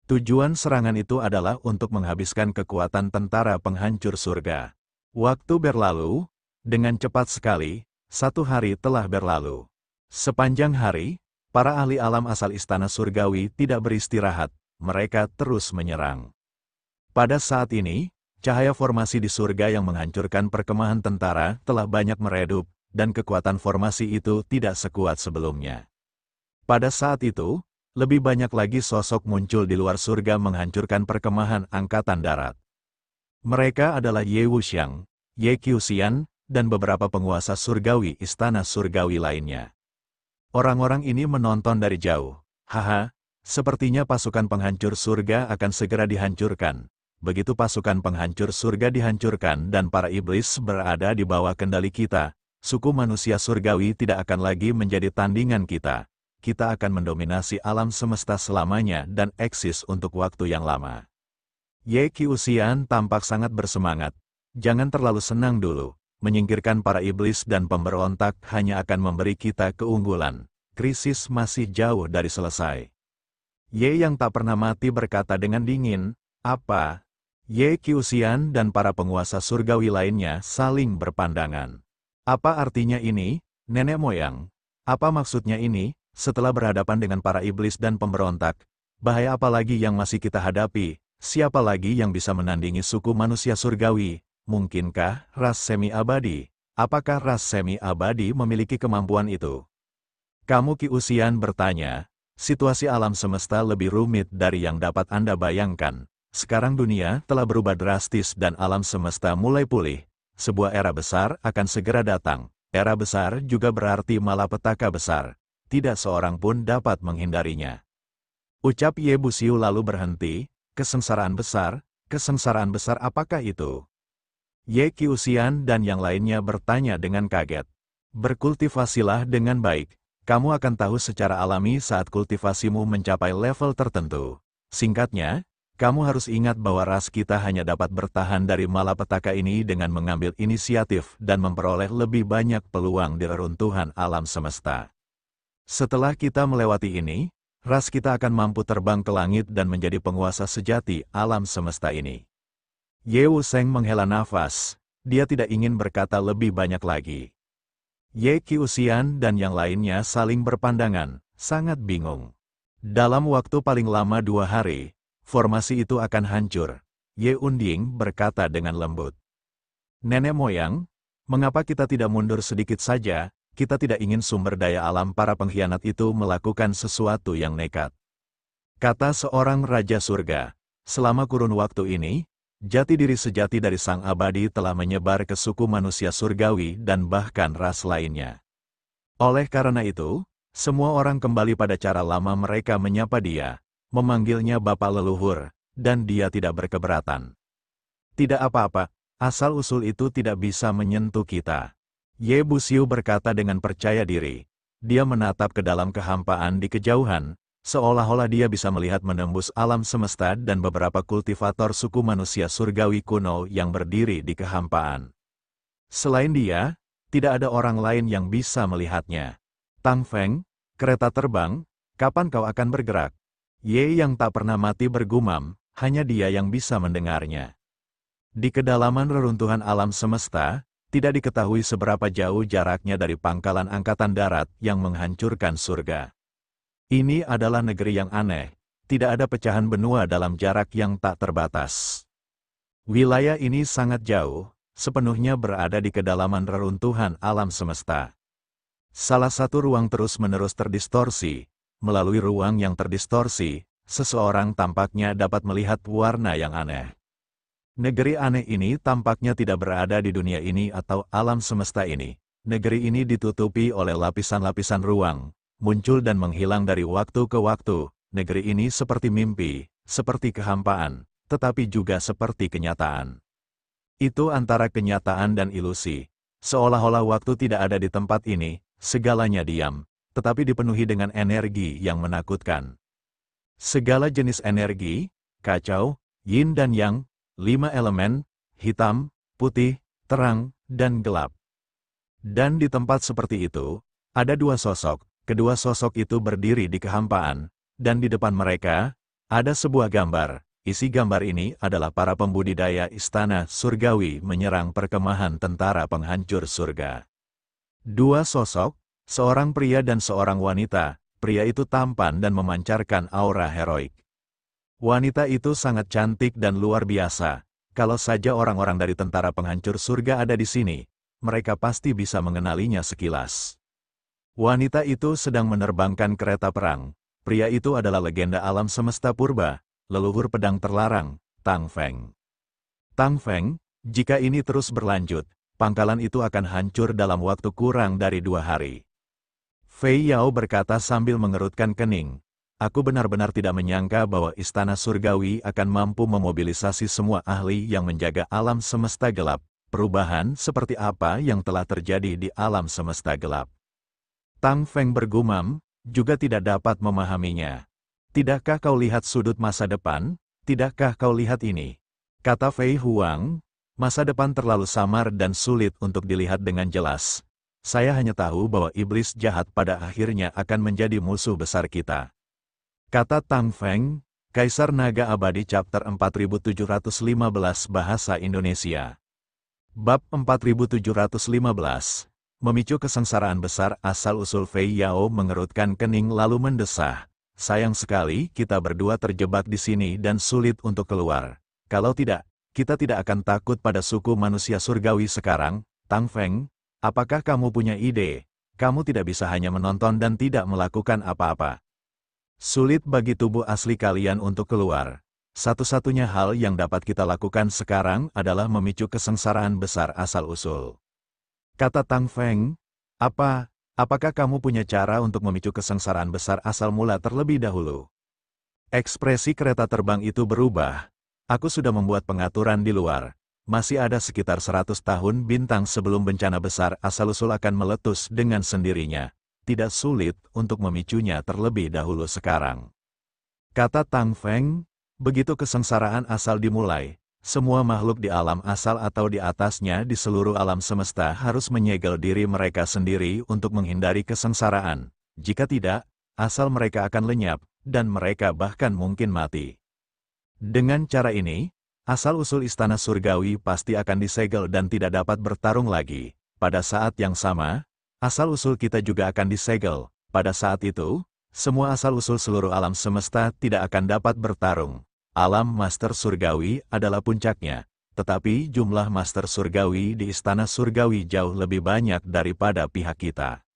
Tujuan serangan itu adalah untuk menghabiskan kekuatan tentara penghancur surga. Waktu berlalu, dengan cepat sekali, 1 hari telah berlalu. Sepanjang hari, para ahli alam asal istana surgawi tidak beristirahat, mereka terus menyerang. Pada saat ini, cahaya formasi di surga yang menghancurkan perkemahan tentara telah banyak meredup, dan kekuatan formasi itu tidak sekuat sebelumnya. Pada saat itu, lebih banyak lagi sosok muncul di luar surga menghancurkan perkemahan angkatan darat. Mereka adalah Ye Wuxiang, Ye Qiuxian, dan beberapa penguasa surgawi istana surgawi lainnya. Orang-orang ini menonton dari jauh. Haha, sepertinya pasukan penghancur surga akan segera dihancurkan. Begitu pasukan penghancur surga dihancurkan dan para iblis berada di bawah kendali kita, suku manusia surgawi tidak akan lagi menjadi tandingan kita. Kita akan mendominasi alam semesta selamanya dan eksis untuk waktu yang lama. Ye Qiuxian tampak sangat bersemangat. Jangan terlalu senang dulu. Menyingkirkan para iblis dan pemberontak hanya akan memberi kita keunggulan. Krisis masih jauh dari selesai. Ye yang tak pernah mati berkata dengan dingin, apa? Ye Qiuxian dan para penguasa surgawi lainnya saling berpandangan. Apa artinya ini, nenek moyang? Apa maksudnya ini? Setelah berhadapan dengan para iblis dan pemberontak, bahaya apa lagi yang masih kita hadapi? Siapa lagi yang bisa menandingi suku manusia surgawi? Mungkinkah ras semi-abadi? Apakah ras semi-abadi memiliki kemampuan itu? Kamu Qiuxian bertanya, situasi alam semesta lebih rumit dari yang dapat Anda bayangkan. Sekarang dunia telah berubah drastis dan alam semesta mulai pulih. Sebuah era besar akan segera datang. Era besar juga berarti malapetaka besar. Tidak seorang pun dapat menghindarinya. Ucap Ye Buxiu lalu berhenti. Kesengsaraan besar apakah itu? Ye Qiuxian dan yang lainnya bertanya dengan kaget. Berkultivasilah dengan baik. Kamu akan tahu secara alami saat kultivasimu mencapai level tertentu. Singkatnya, kamu harus ingat bahwa ras kita hanya dapat bertahan dari malapetaka ini dengan mengambil inisiatif dan memperoleh lebih banyak peluang di reruntuhan alam semesta. Setelah kita melewati ini, ras kita akan mampu terbang ke langit dan menjadi penguasa sejati alam semesta ini. Ye Wusheng menghela nafas. Dia tidak ingin berkata lebih banyak lagi. Ye Qiuxian dan yang lainnya saling berpandangan, sangat bingung. Dalam waktu paling lama 2 hari, formasi itu akan hancur. Ye Unding berkata dengan lembut. Nenek moyang, mengapa kita tidak mundur sedikit saja? Kita tidak ingin sumber daya alam para pengkhianat itu melakukan sesuatu yang nekat. Kata seorang Raja Surga, selama kurun waktu ini, jati diri sejati dari Sang Abadi telah menyebar ke suku manusia surgawi dan bahkan ras lainnya. Oleh karena itu, semua orang kembali pada cara lama mereka menyapa dia, memanggilnya Bapak Leluhur, dan dia tidak berkeberatan. Tidak apa-apa, asal-usul itu tidak bisa menyentuh kita. Ye Buxiu berkata dengan percaya diri. Dia menatap ke dalam kehampaan di kejauhan, seolah-olah dia bisa melihat menembus alam semesta dan beberapa kultivator suku manusia surgawi kuno yang berdiri di kehampaan. Selain dia, tidak ada orang lain yang bisa melihatnya. Tang Feng, kereta terbang, kapan kau akan bergerak? Ye yang tak pernah mati bergumam, hanya dia yang bisa mendengarnya. Di kedalaman reruntuhan alam semesta, tidak diketahui seberapa jauh jaraknya dari pangkalan angkatan darat yang menghancurkan surga. Ini adalah negeri yang aneh, tidak ada pecahan benua dalam jarak yang tak terbatas. Wilayah ini sangat jauh, sepenuhnya berada di kedalaman reruntuhan alam semesta. Salah satu ruang terus-menerus terdistorsi. Melalui ruang yang terdistorsi, seseorang tampaknya dapat melihat warna yang aneh. Negeri aneh ini tampaknya tidak berada di dunia ini atau alam semesta ini. Negeri ini ditutupi oleh lapisan-lapisan ruang, muncul dan menghilang dari waktu ke waktu. Negeri ini seperti mimpi, seperti kehampaan, tetapi juga seperti kenyataan. Itu antara kenyataan dan ilusi. Seolah-olah waktu tidak ada di tempat ini, segalanya diam, tetapi dipenuhi dengan energi yang menakutkan. Segala jenis energi, kacau, yin dan yang, 5 elemen, hitam, putih, terang, dan gelap. Dan di tempat seperti itu, ada 2 sosok. Kedua sosok itu berdiri di kehampaan, dan di depan mereka, ada sebuah gambar. Isi gambar ini adalah para pembudidaya istana surgawi menyerang perkemahan tentara penghancur surga. 2 sosok, seorang pria dan seorang wanita. Pria itu tampan dan memancarkan aura heroik. Wanita itu sangat cantik dan luar biasa. Kalau saja orang-orang dari tentara penghancur surga ada di sini, mereka pasti bisa mengenalinya sekilas. Wanita itu sedang menerbangkan kereta perang. Pria itu adalah legenda alam semesta purba, leluhur pedang terlarang, Tang Feng. Tang Feng, jika ini terus berlanjut, pangkalan itu akan hancur dalam waktu kurang dari 2 hari. Fei Yao berkata sambil mengerutkan kening. Aku benar-benar tidak menyangka bahwa istana surgawi akan mampu memobilisasi semua ahli yang menjaga alam semesta gelap. Perubahan seperti apa yang telah terjadi di alam semesta gelap. Tang Feng bergumam, juga tidak dapat memahaminya. Tidakkah kau lihat sudut masa depan? Tidakkah kau lihat ini? Kata Fei Huang, masa depan terlalu samar dan sulit untuk dilihat dengan jelas. Saya hanya tahu bahwa iblis jahat pada akhirnya akan menjadi musuh besar kita. Kata Tang Feng, Kaisar Naga Abadi Chapter 4715 Bahasa Indonesia. Bab 4715. Memicu kesengsaraan besar. Asal-usul Fei Yao mengerutkan kening lalu mendesah. Sayang sekali kita berdua terjebak di sini dan sulit untuk keluar. Kalau tidak, kita tidak akan takut pada suku manusia surgawi sekarang. Tang Feng, apakah kamu punya ide? Kamu tidak bisa hanya menonton dan tidak melakukan apa-apa. Sulit bagi tubuh asli kalian untuk keluar. Satu-satunya hal yang dapat kita lakukan sekarang adalah memicu kesengsaraan besar asal-usul. Kata Tang Feng, apakah kamu punya cara untuk memicu kesengsaraan besar asal mula terlebih dahulu? Ekspresi kereta terbang itu berubah. Aku sudah membuat pengaturan di luar. masih ada sekitar 100 tahun bintang sebelum bencana besar asal-usul akan meletus dengan sendirinya. Tidak sulit untuk memicunya terlebih dahulu sekarang. Kata Tang Feng, begitu kesengsaraan asal dimulai, semua makhluk di alam asal atau di atasnya di seluruh alam semesta harus menyegel diri mereka sendiri untuk menghindari kesengsaraan. Jika tidak, asal mereka akan lenyap, dan mereka bahkan mungkin mati. Dengan cara ini, asal-usul istana surgawi pasti akan disegel dan tidak dapat bertarung lagi. Pada saat yang sama, asal-usul kita juga akan disegel. Pada saat itu, semua asal-usul seluruh alam semesta tidak akan dapat bertarung. Alam Master Surgawi adalah puncaknya, tetapi jumlah Master Surgawi di Istana Surgawi jauh lebih banyak daripada pihak kita.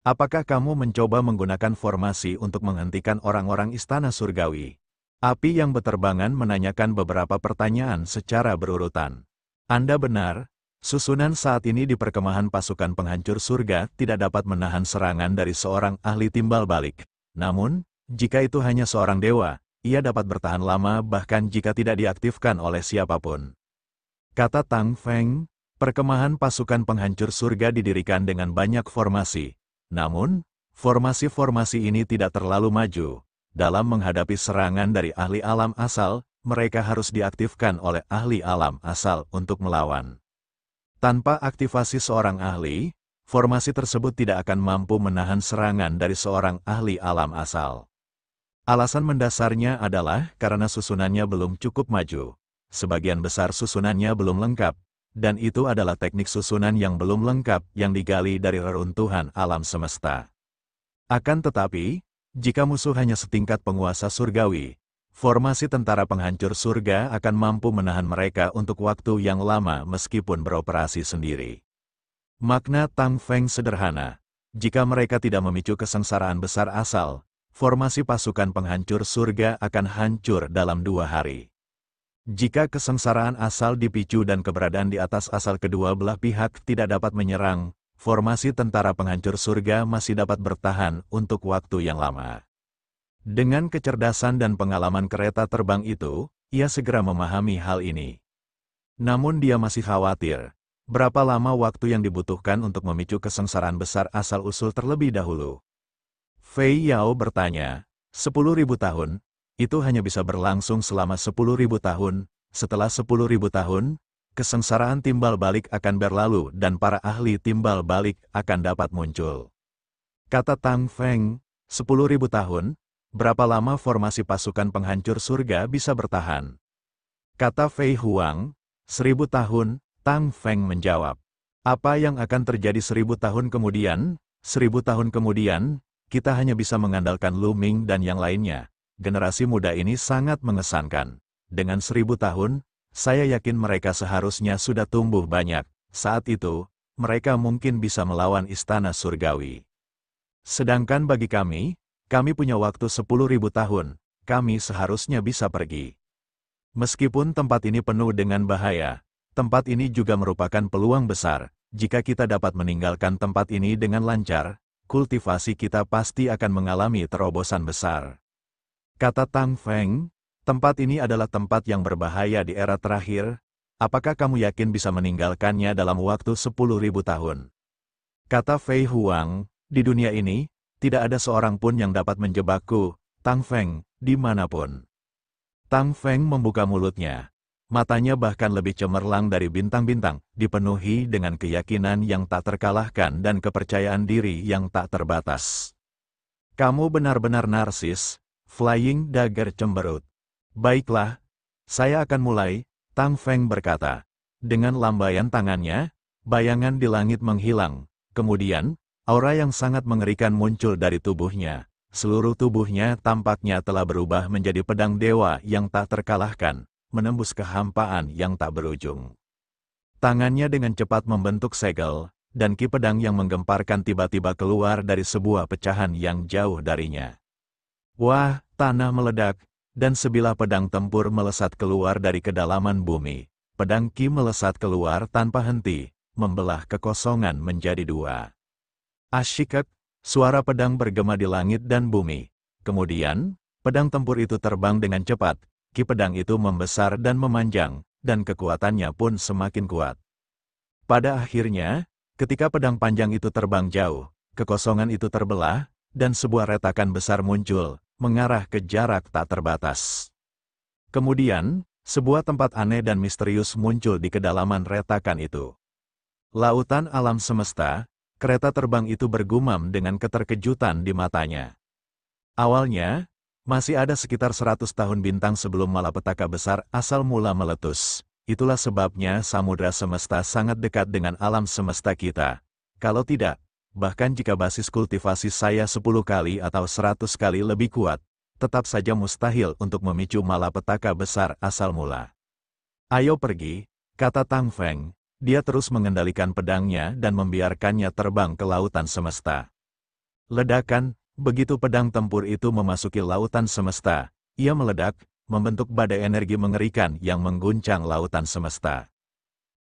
Apakah kamu mencoba menggunakan formasi untuk menghentikan orang-orang Istana Surgawi? Api yang beterbangan menanyakan beberapa pertanyaan secara berurutan. Anda benar. Susunan saat ini di perkemahan pasukan penghancur surga tidak dapat menahan serangan dari seorang ahli timbal balik. Namun, jika itu hanya seorang dewa, ia dapat bertahan lama bahkan jika tidak diaktifkan oleh siapapun. Kata Tang Feng, perkemahan pasukan penghancur surga didirikan dengan banyak formasi. Namun, formasi-formasi ini tidak terlalu maju. Dalam menghadapi serangan dari ahli alam asal, mereka harus diaktifkan oleh ahli alam asal untuk melawan. Tanpa aktivasi seorang ahli, formasi tersebut tidak akan mampu menahan serangan dari seorang ahli alam asal. Alasan mendasarnya adalah karena susunannya belum cukup maju. Sebagian besar susunannya belum lengkap, dan itu adalah teknik susunan yang belum lengkap yang digali dari reruntuhan alam semesta. Akan tetapi, jika musuh hanya setingkat penguasa surgawi, formasi tentara penghancur surga akan mampu menahan mereka untuk waktu yang lama meskipun beroperasi sendiri. Makna Tang Feng sederhana. Jika mereka tidak memicu kesengsaraan besar asal, formasi pasukan penghancur surga akan hancur dalam 2 hari. Jika kesengsaraan asal dipicu dan keberadaan di atas asal kedua belah pihak tidak dapat menyerang, formasi tentara penghancur surga masih dapat bertahan untuk waktu yang lama. Dengan kecerdasan dan pengalaman kereta terbang itu, ia segera memahami hal ini. Namun dia masih khawatir, berapa lama waktu yang dibutuhkan untuk memicu kesengsaraan besar asal-usul terlebih dahulu. Fei Yao bertanya, 10.000 tahun, itu hanya bisa berlangsung selama 10.000 tahun, setelah 10.000 tahun, kesengsaraan timbal balik akan berlalu dan para ahli timbal balik akan dapat muncul. Kata Tang Feng, 10.000 tahun, berapa lama formasi pasukan penghancur surga bisa bertahan? Kata Fei Huang, 1000 tahun, Tang Feng menjawab. Apa yang akan terjadi 1000 tahun kemudian? 1000 tahun kemudian, kita hanya bisa mengandalkan Lu Ming dan yang lainnya. Generasi muda ini sangat mengesankan. Dengan 1000 tahun, saya yakin mereka seharusnya sudah tumbuh banyak. Saat itu, mereka mungkin bisa melawan istana surgawi. Sedangkan bagi kami punya waktu 10.000 tahun, kami seharusnya bisa pergi. Meskipun tempat ini penuh dengan bahaya, tempat ini juga merupakan peluang besar. Jika kita dapat meninggalkan tempat ini dengan lancar, kultivasi kita pasti akan mengalami terobosan besar. Kata Tang Feng, tempat ini adalah tempat yang berbahaya di era terakhir. Apakah kamu yakin bisa meninggalkannya dalam waktu 10.000 tahun? Kata Fei Huang, di dunia ini, tidak ada seorang pun yang dapat menjebakku, Tang Feng, dimanapun. Tang Feng membuka mulutnya. Matanya bahkan lebih cemerlang dari bintang-bintang, dipenuhi dengan keyakinan yang tak terkalahkan dan kepercayaan diri yang tak terbatas. Kamu benar-benar narsis, Flying Dagger cemberut. Baiklah, saya akan mulai, Tang Feng berkata. Dengan lambaian tangannya, bayangan di langit menghilang, kemudian, aura yang sangat mengerikan muncul dari tubuhnya. Seluruh tubuhnya tampaknya telah berubah menjadi pedang dewa yang tak terkalahkan, menembus kehampaan yang tak berujung. Tangannya dengan cepat membentuk segel, dan ki pedang yang menggemparkan tiba-tiba keluar dari sebuah pecahan yang jauh darinya. Wah, tanah meledak, dan sebilah pedang tempur melesat keluar dari kedalaman bumi. Pedang ki melesat keluar tanpa henti, membelah kekosongan menjadi 2. Asyikek, suara pedang bergema di langit dan bumi. Kemudian, pedang tempur itu terbang dengan cepat, ki pedang itu membesar dan memanjang, dan kekuatannya pun semakin kuat. Pada akhirnya, ketika pedang panjang itu terbang jauh, kekosongan itu terbelah, dan sebuah retakan besar muncul, mengarah ke jarak tak terbatas. Kemudian, sebuah tempat aneh dan misterius muncul di kedalaman retakan itu. Lautan alam semesta, kereta terbang itu bergumam dengan keterkejutan di matanya. Awalnya, masih ada sekitar 100 tahun bintang sebelum malapetaka besar asal mula meletus. Itulah sebabnya samudra semesta sangat dekat dengan alam semesta kita. Kalau tidak, bahkan jika basis kultivasi saya 10 kali atau 100 kali lebih kuat, tetap saja mustahil untuk memicu malapetaka besar asal mula. Ayo pergi, kata Tang Feng. Dia terus mengendalikan pedangnya dan membiarkannya terbang ke lautan semesta. Ledakan. Begitu pedang tempur itu memasuki lautan semesta, ia meledak, membentuk badai energi mengerikan yang mengguncang lautan semesta.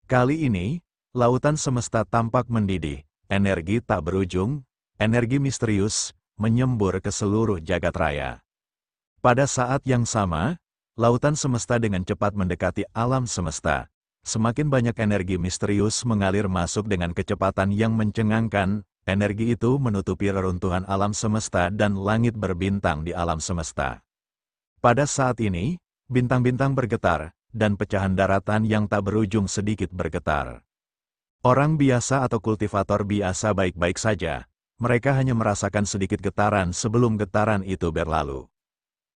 Kali ini, lautan semesta tampak mendidih, energi tak berujung, energi misterius, menyembur ke seluruh jagat raya. Pada saat yang sama, lautan semesta dengan cepat mendekati alam semesta. Semakin banyak energi misterius mengalir masuk dengan kecepatan yang mencengangkan. Energi itu menutupi reruntuhan alam semesta dan langit berbintang di alam semesta. Pada saat ini, bintang-bintang bergetar, dan pecahan daratan yang tak berujung sedikit bergetar. Orang biasa atau kultivator biasa baik-baik saja, mereka hanya merasakan sedikit getaran sebelum getaran itu berlalu.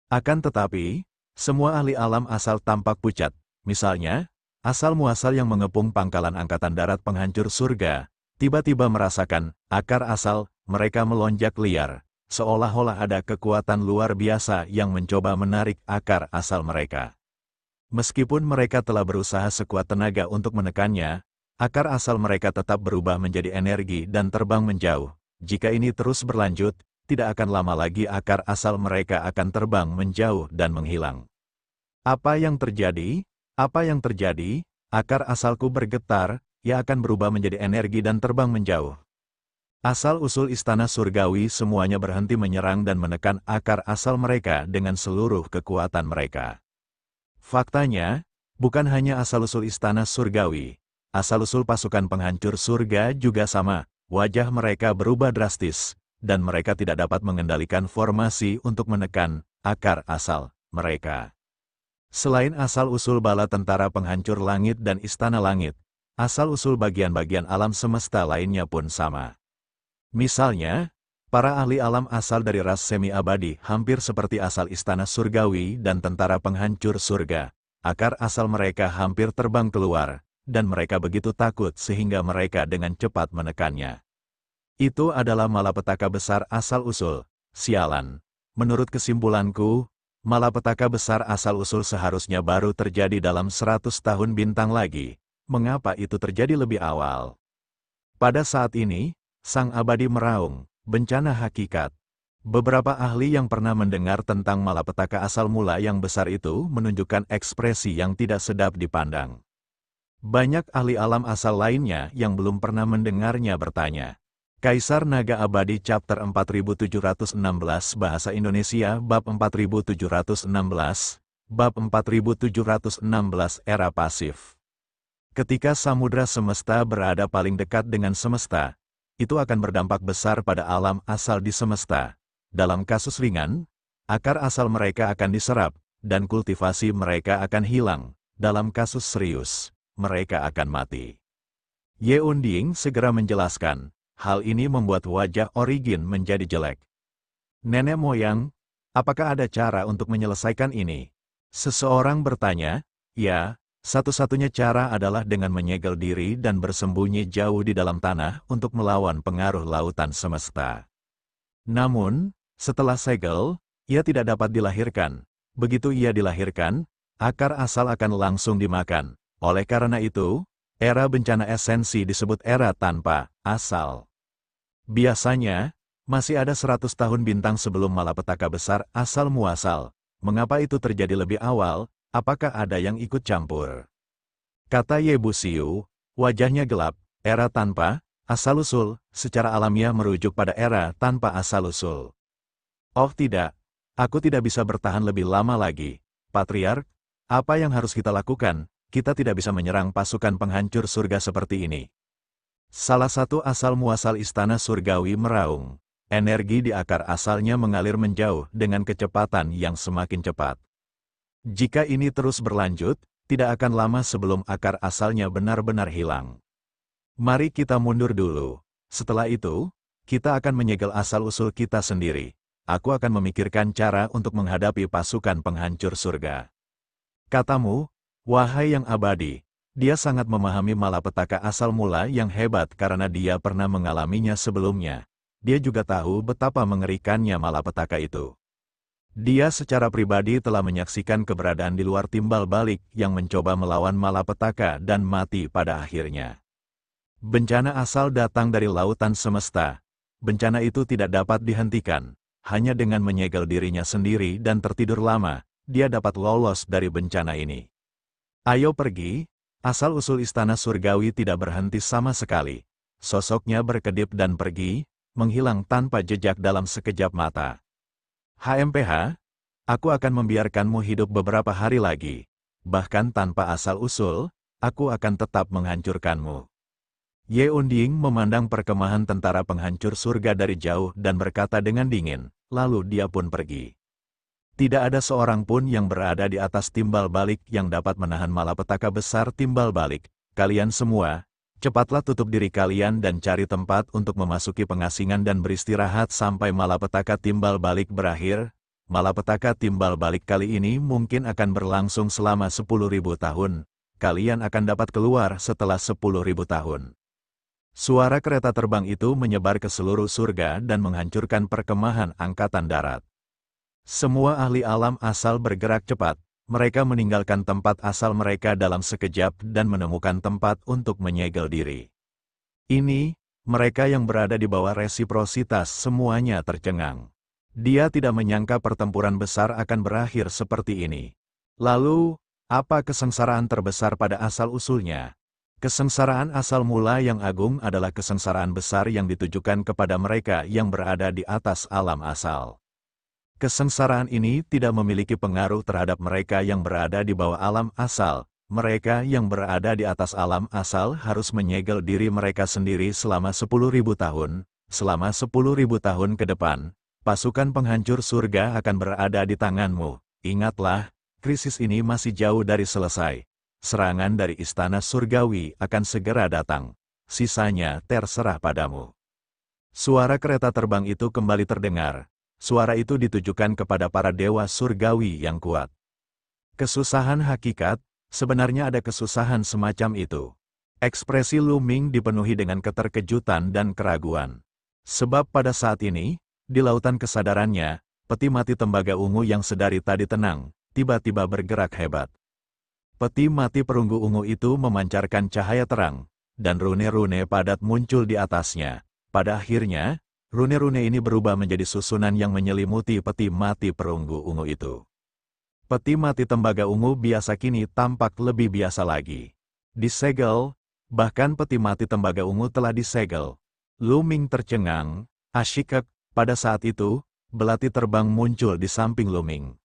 Akan tetapi, semua ahli alam asal tampak pucat, misalnya, asal-muasal yang mengepung pangkalan angkatan darat penghancur surga, tiba-tiba merasakan akar asal mereka melonjak liar, seolah-olah ada kekuatan luar biasa yang mencoba menarik akar asal mereka. Meskipun mereka telah berusaha sekuat tenaga untuk menekannya, akar asal mereka tetap berubah menjadi energi dan terbang menjauh. Jika ini terus berlanjut, tidak akan lama lagi akar asal mereka akan terbang menjauh dan menghilang. Apa yang terjadi? Apa yang terjadi? Akar asalku bergetar. Ia akan berubah menjadi energi dan terbang menjauh. Asal-usul istana surgawi semuanya berhenti menyerang dan menekan akar asal mereka dengan seluruh kekuatan mereka. Faktanya, bukan hanya asal-usul istana surgawi, asal-usul pasukan penghancur surga juga sama, wajah mereka berubah drastis, dan mereka tidak dapat mengendalikan formasi untuk menekan akar asal mereka. Selain asal-usul bala tentara penghancur langit dan istana langit, asal-usul bagian-bagian alam semesta lainnya pun sama. Misalnya, para ahli alam asal dari ras semi-abadi hampir seperti asal istana surgawi dan tentara penghancur surga. Akar asal mereka hampir terbang keluar, dan mereka begitu takut sehingga mereka dengan cepat menekannya. Itu adalah malapetaka besar asal-usul. Sialan. Menurut kesimpulanku, malapetaka besar asal-usul seharusnya baru terjadi dalam 100 tahun bintang lagi. Mengapa itu terjadi lebih awal? Pada saat ini, sang abadi meraung, bencana hakikat. Beberapa ahli yang pernah mendengar tentang malapetaka asal mula yang besar itu menunjukkan ekspresi yang tidak sedap dipandang. Banyak ahli alam asal lainnya yang belum pernah mendengarnya bertanya. Kaisar Naga Abadi Chapter 4716 Bahasa Indonesia Bab 4716 Bab 4716 Era Pasif. Ketika samudra semesta berada paling dekat dengan semesta, itu akan berdampak besar pada alam asal di semesta. Dalam kasus ringan, akar asal mereka akan diserap, dan kultivasi mereka akan hilang. Dalam kasus serius, mereka akan mati. Ye Unding segera menjelaskan, hal ini membuat wajah Origin menjadi jelek. Nenek moyang, apakah ada cara untuk menyelesaikan ini? Seseorang bertanya, ya. Satu-satunya cara adalah dengan menyegel diri dan bersembunyi jauh di dalam tanah untuk melawan pengaruh lautan semesta. Namun, setelah segel, ia tidak dapat dilahirkan. Begitu ia dilahirkan, akar asal akan langsung dimakan. Oleh karena itu, era bencana esensi disebut era tanpa asal. Biasanya, masih ada 100 tahun bintang sebelum malapetaka besar asal muasal. Mengapa itu terjadi lebih awal? Apakah ada yang ikut campur? Kata Ye Buxiu, wajahnya gelap. Era tanpa asal-usul secara alamiah merujuk pada era tanpa asal-usul. Oh tidak, aku tidak bisa bertahan lebih lama lagi. Patriark, apa yang harus kita lakukan? kita tidak bisa menyerang pasukan penghancur surga seperti ini. Salah satu asal-muasal istana surgawi meraung. Energi di akar asalnya mengalir menjauh dengan kecepatan yang semakin cepat. Jika ini terus berlanjut, tidak akan lama sebelum akar asalnya benar-benar hilang. Mari kita mundur dulu. Setelah itu, kita akan menyegel asal-usul kita sendiri. Aku akan memikirkan cara untuk menghadapi pasukan penghancur surga. Katamu, wahai yang abadi, dia sangat memahami malapetaka asal mula yang hebat karena dia pernah mengalaminya sebelumnya. Dia juga tahu betapa mengerikannya malapetaka itu. Dia secara pribadi telah menyaksikan keberadaan di luar timbal balik yang mencoba melawan malapetaka dan mati pada akhirnya. Bencana asal datang dari lautan semesta. Bencana itu tidak dapat dihentikan. Hanya dengan menyegel dirinya sendiri dan tertidur lama, dia dapat lolos dari bencana ini. Ayo pergi. Asal-usul istana surgawi tidak berhenti sama sekali. Sosoknya berkedip dan pergi, menghilang tanpa jejak dalam sekejap mata. HMPH, aku akan membiarkanmu hidup beberapa hari lagi. Bahkan tanpa asal-usul, aku akan tetap menghancurkanmu. Ye Unding memandang perkemahan tentara penghancur surga dari jauh dan berkata dengan dingin, lalu dia pun pergi. Tidak ada seorang pun yang berada di atas timbal balik yang dapat menahan malapetaka besar timbal balik. Kalian semua, cepatlah tutup diri kalian dan cari tempat untuk memasuki pengasingan dan beristirahat sampai malapetaka timbal balik berakhir. Malapetaka timbal balik kali ini mungkin akan berlangsung selama 10.000 tahun. Kalian akan dapat keluar setelah 10.000 tahun. Suara kereta terbang itu menyebar ke seluruh surga dan menghancurkan perkemahan angkatan darat. Semua ahli alam asal bergerak cepat. Mereka meninggalkan tempat asal mereka dalam sekejap dan menemukan tempat untuk menyegel diri. Ini, mereka yang berada di bawah resiprositas semuanya tercengang. Dia tidak menyangka pertempuran besar akan berakhir seperti ini. Lalu, apa kesengsaraan terbesar pada asal-usulnya? Kesengsaraan asal mula yang agung adalah kesengsaraan besar yang ditujukan kepada mereka yang berada di atas alam asal. Kesengsaraan ini tidak memiliki pengaruh terhadap mereka yang berada di bawah alam asal. Mereka yang berada di atas alam asal harus menyegel diri mereka sendiri selama 10.000 tahun. Selama 10.000 tahun ke depan, pasukan penghancur surga akan berada di tanganmu. Ingatlah, krisis ini masih jauh dari selesai. Serangan dari istana surgawi akan segera datang. Sisanya terserah padamu. Suara kereta terbang itu kembali terdengar. Suara itu ditujukan kepada para dewa surgawi yang kuat. Kesusahan hakikat, sebenarnya ada kesusahan semacam itu. Ekspresi Lu Ming dipenuhi dengan keterkejutan dan keraguan. Sebab pada saat ini, di lautan kesadarannya, peti mati tembaga ungu yang sedari tadi tenang, tiba-tiba bergerak hebat. Peti mati perunggu ungu itu memancarkan cahaya terang, dan rune-rune padat muncul di atasnya. Pada akhirnya, rune-rune ini berubah menjadi susunan yang menyelimuti peti mati perunggu ungu itu. Peti mati tembaga ungu biasa kini tampak lebih biasa lagi. Disegel, bahkan peti mati tembaga ungu telah disegel. Lu Ming tercengang, asyikek, pada saat itu, belati terbang muncul di samping Lu Ming.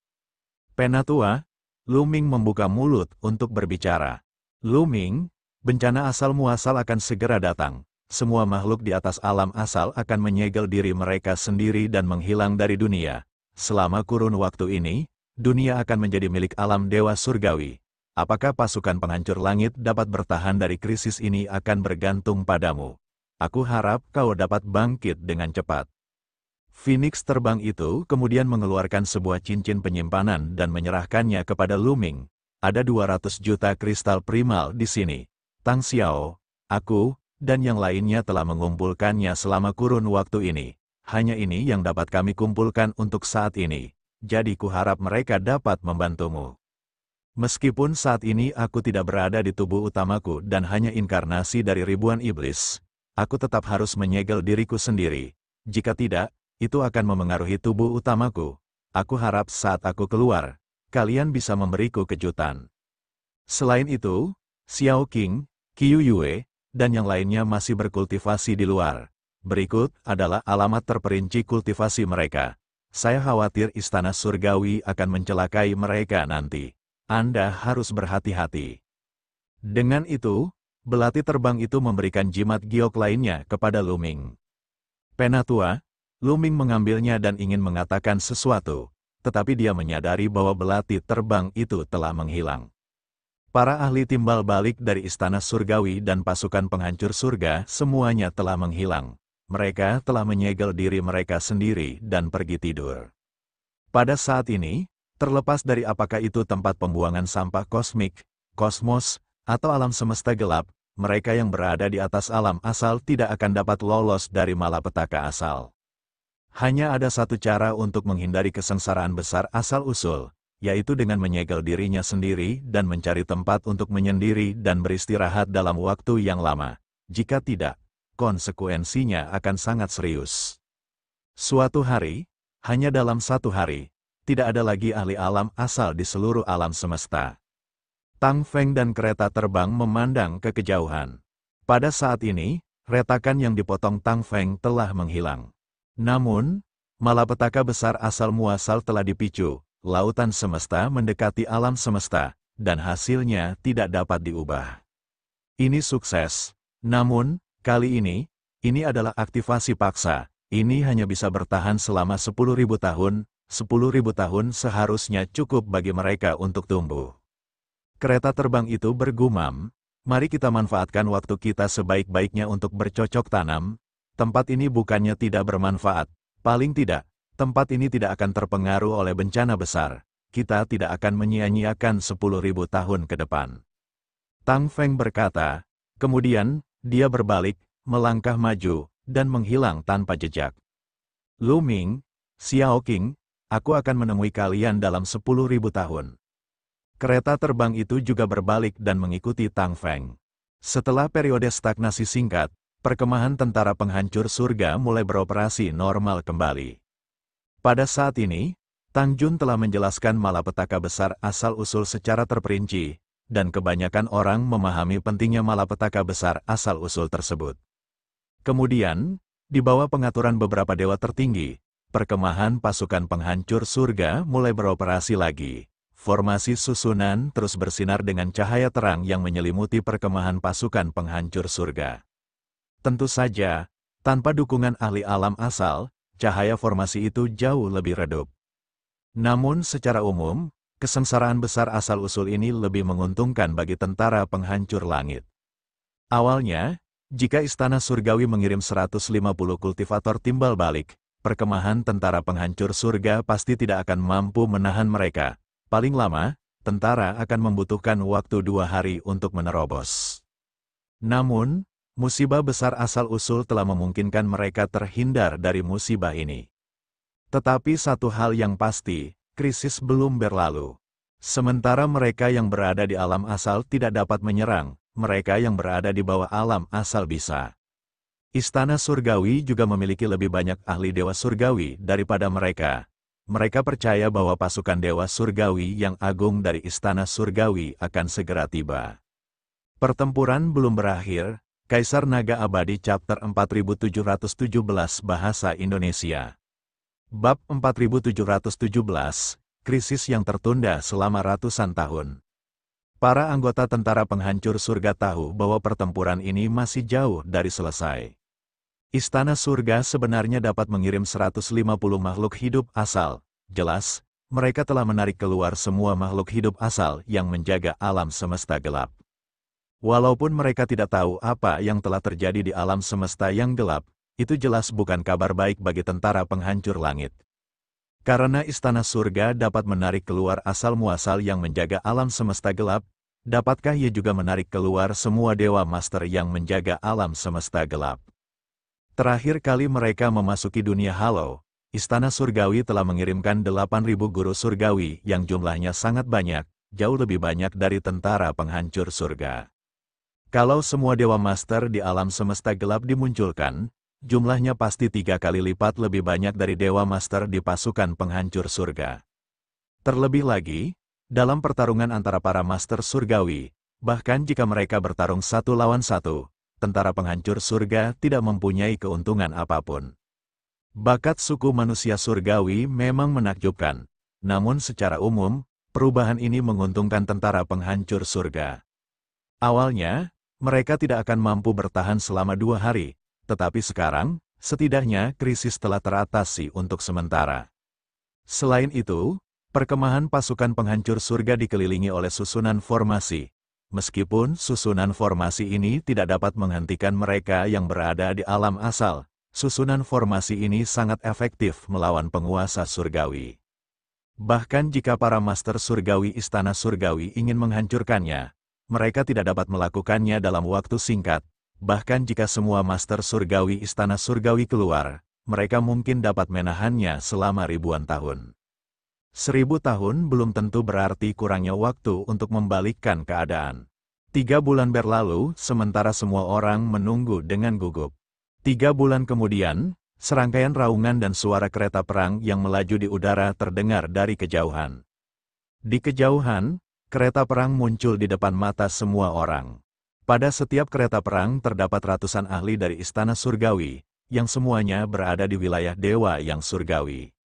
Penatua, Lu Ming membuka mulut untuk berbicara. Lu Ming, bencana asal muasal akan segera datang. Semua makhluk di atas alam asal akan menyegel diri mereka sendiri dan menghilang dari dunia. Selama kurun waktu ini, dunia akan menjadi milik alam dewa surgawi. Apakah pasukan penghancur langit dapat bertahan dari krisis ini akan bergantung padamu. Aku harap kau dapat bangkit dengan cepat. Phoenix terbang itu kemudian mengeluarkan sebuah cincin penyimpanan dan menyerahkannya kepada Lu Ming. Ada 200 juta kristal primal di sini. Tang Xiao, aku, dan yang lainnya telah mengumpulkannya selama kurun waktu ini. Hanya ini yang dapat kami kumpulkan untuk saat ini. Jadi kuharap mereka dapat membantumu. Meskipun saat ini aku tidak berada di tubuh utamaku dan hanya inkarnasi dari ribuan iblis, aku tetap harus menyegel diriku sendiri. Jika tidak, itu akan memengaruhi tubuh utamaku. Aku harap saat aku keluar, kalian bisa memberiku kejutan. Selain itu, Xiao Qing, Qiu Yue, dan yang lainnya masih berkultivasi di luar. Berikut adalah alamat terperinci kultivasi mereka. Saya khawatir istana surgawi akan mencelakai mereka nanti. Anda harus berhati-hati. Dengan itu, belati terbang itu memberikan jimat giok lainnya kepada Luming. Penatua, Luming mengambilnya dan ingin mengatakan sesuatu, tetapi dia menyadari bahwa belati terbang itu telah menghilang. Para ahli timbal balik dari Istana Surgawi dan pasukan penghancur surga semuanya telah menghilang. Mereka telah menyegel diri mereka sendiri dan pergi tidur. Pada saat ini, terlepas dari apakah itu tempat pembuangan sampah kosmik, kosmos, atau alam semesta gelap, mereka yang berada di atas alam asal tidak akan dapat lolos dari malapetaka asal. Hanya ada satu cara untuk menghindari kesengsaraan besar asal-usul, yaitu dengan menyegel dirinya sendiri dan mencari tempat untuk menyendiri dan beristirahat dalam waktu yang lama. Jika tidak, konsekuensinya akan sangat serius. Suatu hari, hanya dalam satu hari, tidak ada lagi ahli alam asal di seluruh alam semesta. Tang Feng dan kereta terbang memandang ke kejauhan. Pada saat ini, retakan yang dipotong Tang Feng telah menghilang. Namun, malapetaka besar asal muasal telah dipicu. Lautan semesta mendekati alam semesta, dan hasilnya tidak dapat diubah. Ini sukses. Namun, kali ini adalah aktivasi paksa. Ini hanya bisa bertahan selama 10.000 tahun. 10.000 tahun seharusnya cukup bagi mereka untuk tumbuh. Kereta terbang itu bergumam, mari kita manfaatkan waktu kita sebaik-baiknya untuk bercocok tanam. Tempat ini bukannya tidak bermanfaat, paling tidak. Tempat ini tidak akan terpengaruh oleh bencana besar. Kita tidak akan menyia-nyiakan 10.000 tahun ke depan. Tang Feng berkata, kemudian, dia berbalik, melangkah maju, dan menghilang tanpa jejak. Luming, Xiao Qing, aku akan menemui kalian dalam 10.000 tahun. Kereta terbang itu juga berbalik dan mengikuti Tang Feng. Setelah periode stagnasi singkat, perkemahan tentara penghancur surga mulai beroperasi normal kembali. Pada saat ini, Tang Jun telah menjelaskan malapetaka besar asal-usul secara terperinci, dan kebanyakan orang memahami pentingnya malapetaka besar asal-usul tersebut. Kemudian, di bawah pengaturan beberapa dewa tertinggi, perkemahan pasukan penghancur surga mulai beroperasi lagi. Formasi susunan terus bersinar dengan cahaya terang yang menyelimuti perkemahan pasukan penghancur surga. Tentu saja, tanpa dukungan ahli alam asal, cahaya formasi itu jauh lebih redup. Namun secara umum, kesengsaraan besar asal-usul ini lebih menguntungkan bagi tentara penghancur langit. Awalnya, jika Istana Surgawi mengirim 150 kultivator timbal balik, perkemahan tentara penghancur surga pasti tidak akan mampu menahan mereka. Paling lama, tentara akan membutuhkan waktu 2 hari untuk menerobos. Namun, musibah besar asal-usul telah memungkinkan mereka terhindar dari musibah ini. Tetapi satu hal yang pasti, krisis belum berlalu. Sementara mereka yang berada di alam asal tidak dapat menyerang, mereka yang berada di bawah alam asal bisa. Istana Surgawi juga memiliki lebih banyak ahli dewa surgawi daripada mereka. Mereka percaya bahwa pasukan dewa surgawi yang agung dari Istana Surgawi akan segera tiba. Pertempuran belum berakhir. Kaisar Naga Abadi Chapter 4717 Bahasa Indonesia. Bab 4717, Krisis yang tertunda selama ratusan tahun. Para anggota tentara penghancur surga tahu bahwa pertempuran ini masih jauh dari selesai. Istana surga sebenarnya dapat mengirim 150 makhluk hidup asal. Jelas, mereka telah menarik keluar semua makhluk hidup asal yang menjaga alam semesta gelap. Walaupun mereka tidak tahu apa yang telah terjadi di alam semesta yang gelap, itu jelas bukan kabar baik bagi tentara penghancur langit. Karena Istana Surga dapat menarik keluar asal-muasal yang menjaga alam semesta gelap, dapatkah ia juga menarik keluar semua Dewa Master yang menjaga alam semesta gelap? Terakhir kali mereka memasuki dunia halau, Istana Surgawi telah mengirimkan 8.000 guru surgawi yang jumlahnya sangat banyak, jauh lebih banyak dari tentara penghancur surga. Kalau semua Dewa Master di alam semesta gelap dimunculkan, jumlahnya pasti 3 kali lipat lebih banyak dari Dewa Master di pasukan penghancur surga. Terlebih lagi, dalam pertarungan antara para Master Surgawi, bahkan jika mereka bertarung 1 lawan 1, tentara penghancur surga tidak mempunyai keuntungan apapun. Bakat suku manusia surgawi memang menakjubkan, namun secara umum, perubahan ini menguntungkan tentara penghancur surga. Awalnya, mereka tidak akan mampu bertahan selama 2 hari, tetapi sekarang, setidaknya krisis telah teratasi untuk sementara. Selain itu, perkemahan pasukan penghancur surga dikelilingi oleh susunan formasi. Meskipun susunan formasi ini tidak dapat menghentikan mereka yang berada di alam asal, susunan formasi ini sangat efektif melawan penguasa surgawi. Bahkan jika para master surgawi istana surgawi ingin menghancurkannya, mereka tidak dapat melakukannya dalam waktu singkat. Bahkan jika semua master surgawi istana surgawi keluar, mereka mungkin dapat menahannya selama ribuan tahun. 1000 tahun belum tentu berarti kurangnya waktu untuk membalikkan keadaan. 3 bulan berlalu, sementara semua orang menunggu dengan gugup. 3 bulan kemudian, serangkaian raungan dan suara kereta perang yang melaju di udara terdengar dari kejauhan. Di kejauhan, kereta perang muncul di depan mata semua orang. Pada setiap kereta perang terdapat ratusan ahli dari istana surgawi, yang semuanya berada di wilayah dewa yang surgawi.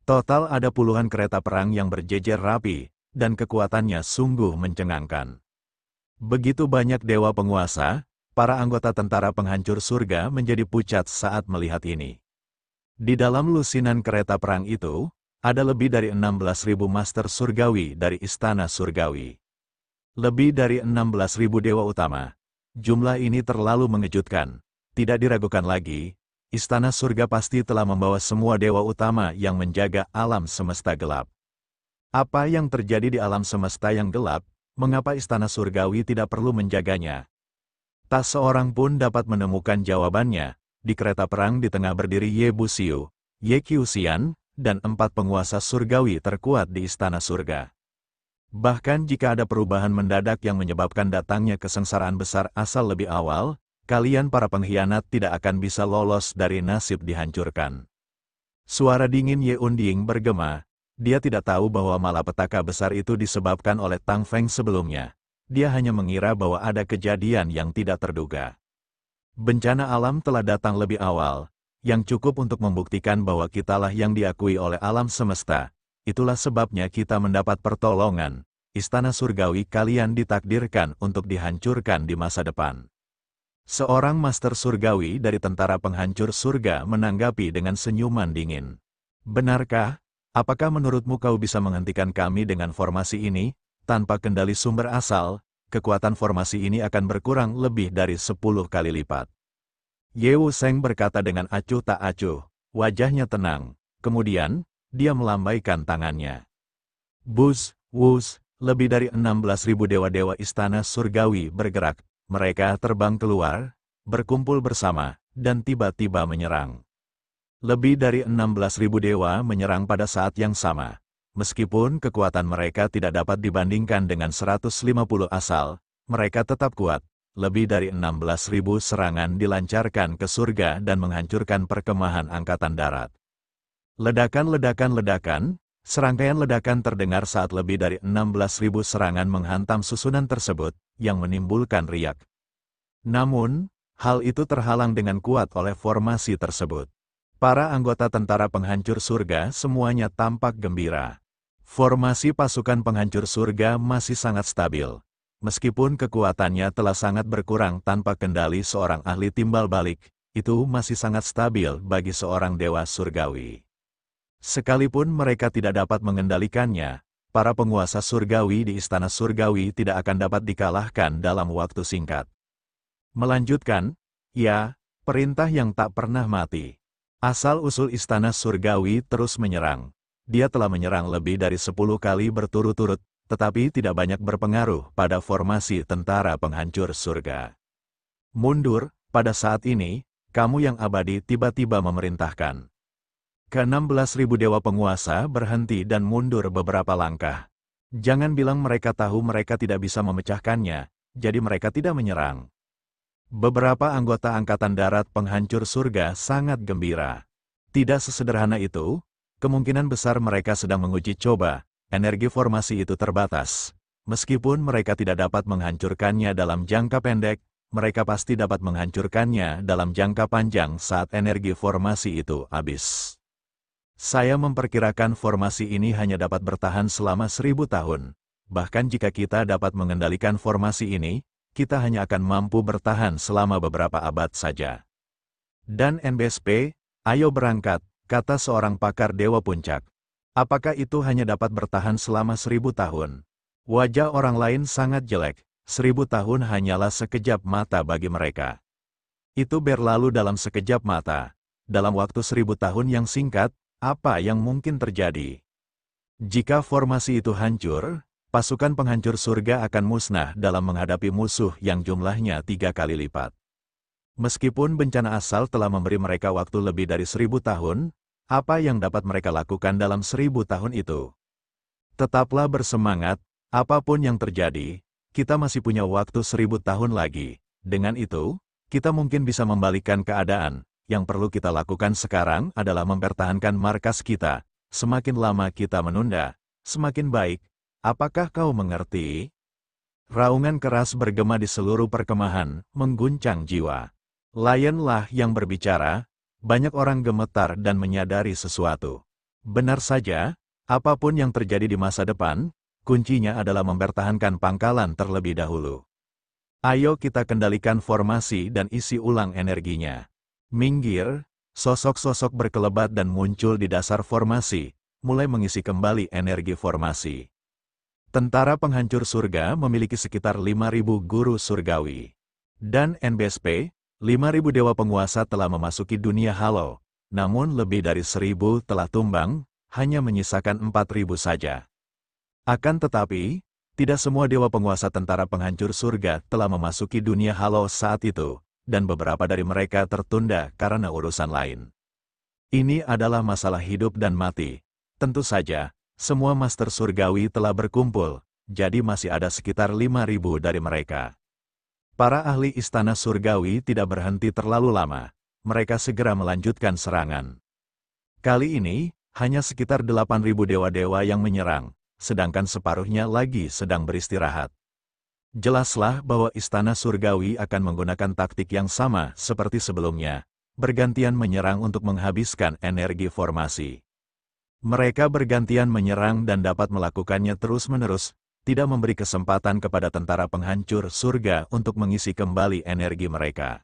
Total ada puluhan kereta perang yang berjejer rapi, dan kekuatannya sungguh mencengangkan. Begitu banyak dewa penguasa, para anggota tentara penghancur surga menjadi pucat saat melihat ini. Di dalam lusinan kereta perang itu, ada lebih dari 16.000 master surgawi dari istana surgawi. Lebih dari 16.000 dewa utama. Jumlah ini terlalu mengejutkan. Tidak diragukan lagi, istana surga pasti telah membawa semua dewa utama yang menjaga alam semesta gelap. Apa yang terjadi di alam semesta yang gelap, mengapa istana surgawi tidak perlu menjaganya? Tak seorang pun dapat menemukan jawabannya. Di kereta perang di tengah berdiri Ye Buxiu, Ye Qiuxian, dan 4 penguasa surgawi terkuat di istana surga. Bahkan jika ada perubahan mendadak yang menyebabkan datangnya kesengsaraan besar asal lebih awal, kalian para pengkhianat tidak akan bisa lolos dari nasib dihancurkan. Suara dingin Ye Unding bergema. Dia tidak tahu bahwa malapetaka besar itu disebabkan oleh Tang Feng sebelumnya. Dia hanya mengira bahwa ada kejadian yang tidak terduga. Bencana alam telah datang lebih awal, yang cukup untuk membuktikan bahwa kitalah yang diakui oleh alam semesta. Itulah sebabnya kita mendapat pertolongan. Istana surgawi kalian ditakdirkan untuk dihancurkan di masa depan. Seorang master surgawi dari tentara penghancur surga menanggapi dengan senyuman dingin. Benarkah? Apakah menurutmu kau bisa menghentikan kami dengan formasi ini? Tanpa kendali sumber asal, kekuatan formasi ini akan berkurang lebih dari 10 kali lipat. Ye Wusheng berkata dengan acuh tak acuh, wajahnya tenang. Kemudian, dia melambaikan tangannya. Bus, wus, lebih dari 16.000 dewa-dewa istana surgawi bergerak. Mereka terbang keluar, berkumpul bersama, dan tiba-tiba menyerang. Lebih dari 16.000 dewa menyerang pada saat yang sama. Meskipun kekuatan mereka tidak dapat dibandingkan dengan 150 asal, mereka tetap kuat. Lebih dari 16.000 serangan dilancarkan ke surga dan menghancurkan perkemahan angkatan darat. Ledakan, serangkaian ledakan terdengar saat lebih dari 16.000 serangan menghantam susunan tersebut, yang menimbulkan riak. Namun, hal itu terhalang dengan kuat oleh formasi tersebut. Para anggota tentara penghancur surga semuanya tampak gembira. Formasi pasukan penghancur surga masih sangat stabil. Meskipun kekuatannya telah sangat berkurang tanpa kendali seorang ahli timbal balik, itu masih sangat stabil bagi seorang dewa surgawi. Sekalipun mereka tidak dapat mengendalikannya, para penguasa surgawi di istana surgawi tidak akan dapat dikalahkan dalam waktu singkat. Melanjutkan, ya, perintah yang tak pernah mati. Asal-usul istana surgawi terus menyerang. Dia telah menyerang lebih dari 10 kali berturut-turut, tetapi tidak banyak berpengaruh pada formasi tentara penghancur surga. Mundur, pada saat ini, kamu yang abadi tiba-tiba memerintahkan. Ke-16.000 dewa penguasa berhenti dan mundur beberapa langkah. Jangan bilang mereka tahu mereka tidak bisa memecahkannya, jadi mereka tidak menyerang. Beberapa anggota Angkatan Darat Penghancur Surga sangat gembira. Tidak sesederhana itu, kemungkinan besar mereka sedang menguji coba, energi formasi itu terbatas. Meskipun mereka tidak dapat menghancurkannya dalam jangka pendek, mereka pasti dapat menghancurkannya dalam jangka panjang saat energi formasi itu habis. Saya memperkirakan formasi ini hanya dapat bertahan selama 1000 tahun. Bahkan jika kita dapat mengendalikan formasi ini, kita hanya akan mampu bertahan selama beberapa abad saja. Dan NBSP, ayo berangkat, kata seorang pakar Dewa Puncak. Apakah itu hanya dapat bertahan selama 1000 tahun? Wajah orang lain sangat jelek, 1000 tahun hanyalah sekejap mata bagi mereka. Itu berlalu dalam sekejap mata. Dalam waktu 1000 tahun yang singkat, apa yang mungkin terjadi? Jika formasi itu hancur, pasukan penghancur surga akan musnah dalam menghadapi musuh yang jumlahnya 3 kali lipat. Meskipun bencana asal telah memberi mereka waktu lebih dari 1000 tahun, apa yang dapat mereka lakukan dalam 1000 tahun itu? Tetaplah bersemangat, apapun yang terjadi, kita masih punya waktu 1000 tahun lagi. Dengan itu, kita mungkin bisa membalikkan keadaan. Yang perlu kita lakukan sekarang adalah mempertahankan markas kita. Semakin lama kita menunda, semakin baik. Apakah kau mengerti? Raungan keras bergema di seluruh perkemahan, mengguncang jiwa. Lion-lah yang berbicara, banyak orang gemetar dan menyadari sesuatu. Benar saja, apapun yang terjadi di masa depan, kuncinya adalah mempertahankan pangkalan terlebih dahulu. Ayo kita kendalikan formasi dan isi ulang energinya. Minggir, sosok-sosok berkelebat dan muncul di dasar formasi, mulai mengisi kembali energi formasi. Tentara penghancur surga memiliki sekitar 5.000 guru surgawi. Dan NBSP, 5.000 dewa penguasa telah memasuki dunia halo, namun lebih dari 1.000 telah tumbang, hanya menyisakan 4.000 saja. Akan tetapi, tidak semua dewa penguasa tentara penghancur surga telah memasuki dunia halo saat itu, dan beberapa dari mereka tertunda karena urusan lain. Ini adalah masalah hidup dan mati. Tentu saja, semua master surgawi telah berkumpul, jadi masih ada sekitar 5.000 dari mereka. Para ahli istana surgawi tidak berhenti terlalu lama. Mereka segera melanjutkan serangan. Kali ini, hanya sekitar 8.000 dewa-dewa yang menyerang, sedangkan separuhnya lagi sedang beristirahat. Jelaslah bahwa istana surgawi akan menggunakan taktik yang sama seperti sebelumnya, bergantian menyerang untuk menghabiskan energi formasi. Mereka bergantian menyerang dan dapat melakukannya terus-menerus, tidak memberi kesempatan kepada tentara penghancur surga untuk mengisi kembali energi mereka.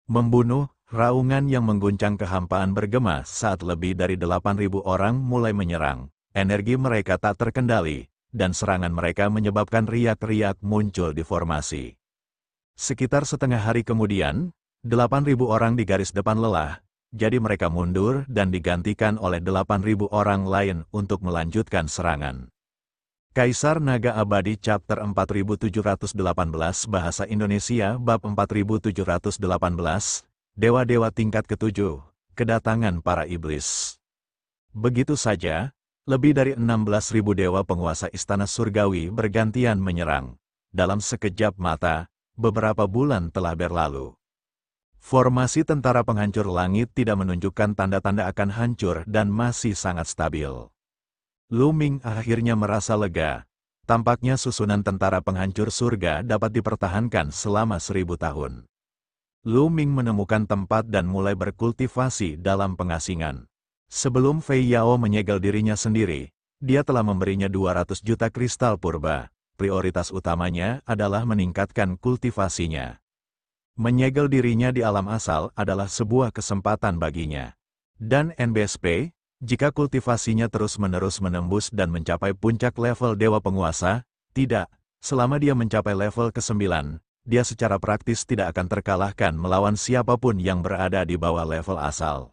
Membunuh, raungan yang mengguncang kehampaan bergema saat lebih dari 8.000 orang mulai menyerang. Energi mereka tak terkendali, dan serangan mereka menyebabkan riak-riak muncul di formasi. Sekitar setengah hari kemudian, 8.000 orang di garis depan lelah, jadi mereka mundur dan digantikan oleh 8.000 orang lain untuk melanjutkan serangan. Kaisar Naga Abadi Chapter 4718 Bahasa Indonesia Bab 4718 Dewa-dewa tingkat ketujuh, kedatangan para iblis. Begitu saja, lebih dari 16.000 dewa penguasa istana surgawi bergantian menyerang. Dalam sekejap mata, beberapa bulan telah berlalu. Formasi tentara penghancur langit tidak menunjukkan tanda-tanda akan hancur dan masih sangat stabil. Lu Ming akhirnya merasa lega. Tampaknya susunan tentara penghancur surga dapat dipertahankan selama 1000 tahun. Lu Ming menemukan tempat dan mulai berkultivasi dalam pengasingan. Sebelum Fei Yao menyegel dirinya sendiri, dia telah memberinya 200 juta kristal purba. Prioritas utamanya adalah meningkatkan kultivasinya. Menyegel dirinya di alam asal adalah sebuah kesempatan baginya. Dan NBSP, jika kultivasinya terus-menerus menembus dan mencapai puncak level dewa penguasa, tidak, selama dia mencapai level ke-9, dia secara praktis tidak akan terkalahkan melawan siapapun yang berada di bawah level asal.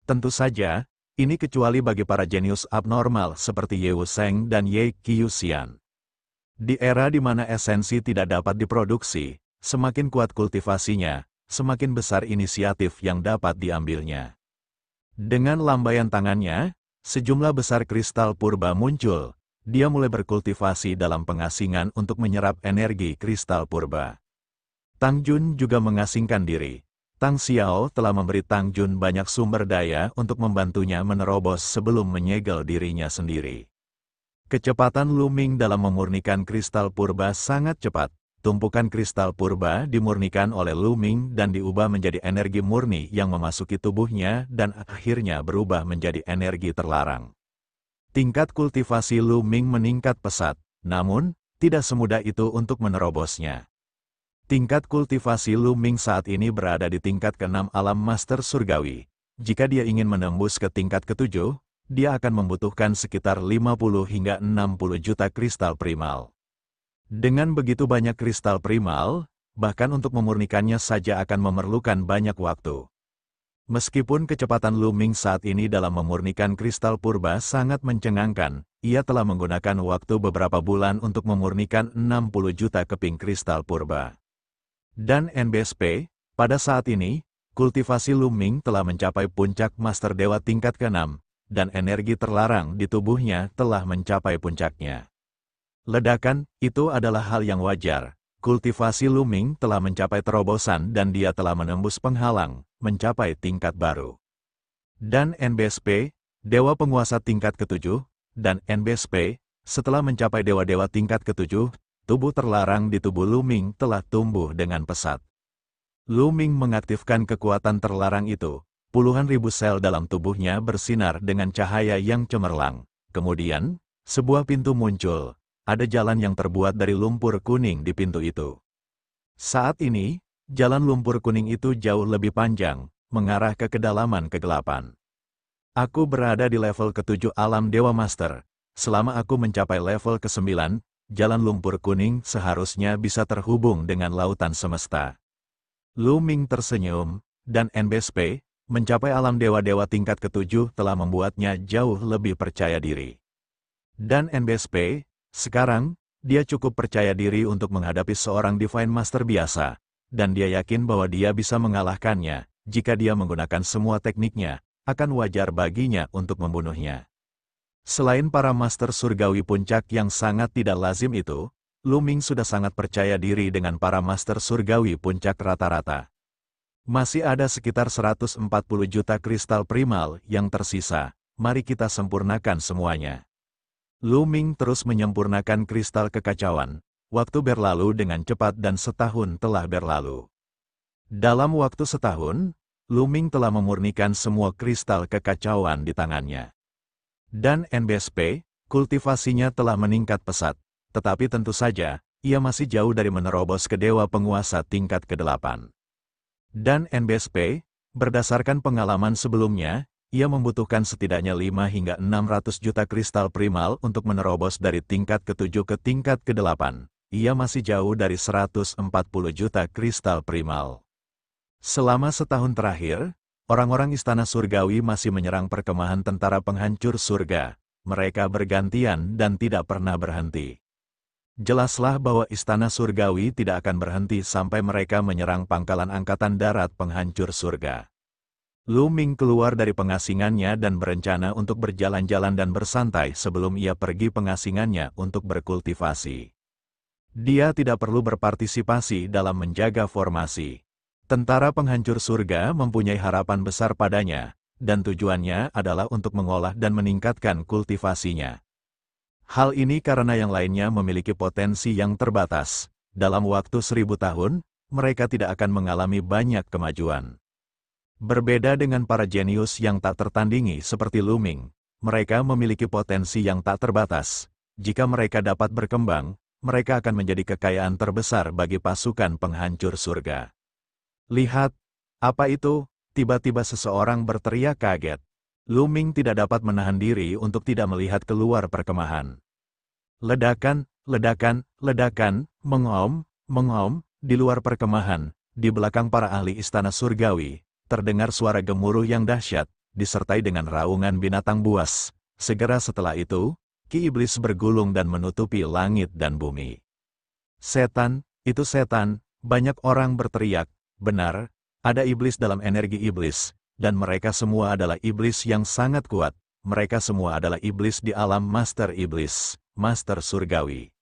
Tentu saja, ini kecuali bagi para jenius abnormal seperti Ye Wusheng dan Ye Qiuxian. Di era di mana esensi tidak dapat diproduksi, semakin kuat kultivasinya, semakin besar inisiatif yang dapat diambilnya. Dengan lambaian tangannya, sejumlah besar kristal purba muncul. Dia mulai berkultivasi dalam pengasingan untuk menyerap energi kristal purba. Tang Jun juga mengasingkan diri. Tang Xiao telah memberi Tang Jun banyak sumber daya untuk membantunya menerobos sebelum menyegel dirinya sendiri. Kecepatan Lu Ming dalam memurnikan kristal purba sangat cepat. Tumpukan kristal purba dimurnikan oleh Lu Ming dan diubah menjadi energi murni yang memasuki tubuhnya dan akhirnya berubah menjadi energi terlarang. Tingkat kultivasi Lu Ming meningkat pesat, namun tidak semudah itu untuk menerobosnya. Tingkat kultivasi Lu Ming saat ini berada di tingkat ke-6 alam master surgawi. Jika dia ingin menembus ke tingkat ke-7, dia akan membutuhkan sekitar 50 hingga 60 juta kristal primal. Dengan begitu banyak kristal primal, bahkan untuk memurnikannya saja akan memerlukan banyak waktu. Meskipun kecepatan Lu Ming saat ini dalam memurnikan kristal purba sangat mencengangkan, ia telah menggunakan waktu beberapa bulan untuk memurnikan 60 juta keping kristal purba. Dan NBSP, pada saat ini, kultivasi Lu Ming telah mencapai puncak Master Dewa tingkat ke-6, dan energi terlarang di tubuhnya telah mencapai puncaknya. Ledakan, itu adalah hal yang wajar. Kultivasi Lu Ming telah mencapai terobosan dan dia telah menembus penghalang, mencapai tingkat baru. Dan NBSP, Dewa Penguasa tingkat ke-7, dan NBSP, setelah mencapai dewa-dewa tingkat ke-7, tubuh terlarang di tubuh Lu Ming telah tumbuh dengan pesat. Lu Ming mengaktifkan kekuatan terlarang itu, puluhan ribu sel dalam tubuhnya bersinar dengan cahaya yang cemerlang. Kemudian, sebuah pintu muncul, ada jalan yang terbuat dari lumpur kuning di pintu itu. Saat ini, jalan lumpur kuning itu jauh lebih panjang, mengarah ke kedalaman kegelapan. Aku berada di level ke-7 alam Dewa Master. Selama aku mencapai level ke-9, jalan lumpur kuning seharusnya bisa terhubung dengan lautan semesta. Lu Ming tersenyum, dan NBSP, mencapai alam dewa-dewa tingkat ke-7 telah membuatnya jauh lebih percaya diri. Dan NBSP, sekarang, dia cukup percaya diri untuk menghadapi seorang Divine Master biasa, dan dia yakin bahwa dia bisa mengalahkannya. Jika dia menggunakan semua tekniknya, akan wajar baginya untuk membunuhnya. Selain para master surgawi puncak yang sangat tidak lazim itu, Lu Ming sudah sangat percaya diri dengan para master surgawi puncak rata-rata. Masih ada sekitar 140 juta kristal primal yang tersisa, mari kita sempurnakan semuanya. Lu Ming terus menyempurnakan kristal kekacauan. Waktu berlalu dengan cepat dan setahun telah berlalu. Dalam waktu setahun, Lu Ming telah memurnikan semua kristal kekacauan di tangannya. Dan NBSP, kultivasinya telah meningkat pesat, tetapi tentu saja, ia masih jauh dari menerobos ke Dewa Penguasa tingkat ke-8. Dan NBSP, berdasarkan pengalaman sebelumnya, ia membutuhkan setidaknya 5 hingga 600 juta kristal primal untuk menerobos dari tingkat ke-7 ke tingkat ke-8. Ia masih jauh dari 140 juta kristal primal. Selama setahun terakhir, orang-orang Istana Surgawi masih menyerang perkemahan tentara penghancur surga. Mereka bergantian dan tidak pernah berhenti. Jelaslah bahwa Istana Surgawi tidak akan berhenti sampai mereka menyerang pangkalan angkatan darat penghancur surga. Lu Ming keluar dari pengasingannya dan berencana untuk berjalan-jalan dan bersantai sebelum ia pergi pengasingannya untuk berkultivasi. Dia tidak perlu berpartisipasi dalam menjaga formasi. Tentara penghancur surga mempunyai harapan besar padanya, dan tujuannya adalah untuk mengolah dan meningkatkan kultivasinya. Hal ini karena yang lainnya memiliki potensi yang terbatas. Dalam waktu 1000 tahun, mereka tidak akan mengalami banyak kemajuan. Berbeda dengan para jenius yang tak tertandingi seperti Lu Ming, mereka memiliki potensi yang tak terbatas. Jika mereka dapat berkembang, mereka akan menjadi kekayaan terbesar bagi pasukan penghancur surga. Lihat, apa itu? Tiba-tiba seseorang berteriak kaget. Lu Ming tidak dapat menahan diri untuk tidak melihat keluar perkemahan. Ledakan, ledakan, ledakan, mengom, mengom, di luar perkemahan, di belakang para ahli istana surgawi, terdengar suara gemuruh yang dahsyat, disertai dengan raungan binatang buas. Segera setelah itu, Ki Iblis bergulung dan menutupi langit dan bumi. Setan, itu setan, banyak orang berteriak. Benar, ada iblis dalam energi iblis, dan mereka semua adalah iblis yang sangat kuat. Mereka semua adalah iblis di alam master iblis, master surgawi.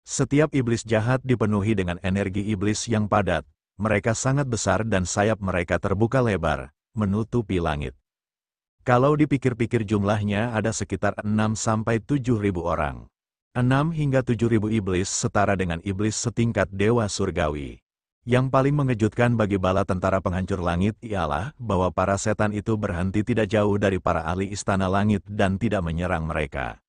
Setiap iblis jahat dipenuhi dengan energi iblis yang padat. Mereka sangat besar dan sayap mereka terbuka lebar, menutupi langit. Kalau dipikir-pikir jumlahnya ada sekitar 6-7 ribu orang. 6 hingga 7 ribu iblis setara dengan iblis setingkat dewa surgawi. Yang paling mengejutkan bagi bala tentara penghancur langit ialah bahwa para setan itu berhenti tidak jauh dari para ahli istana langit dan tidak menyerang mereka.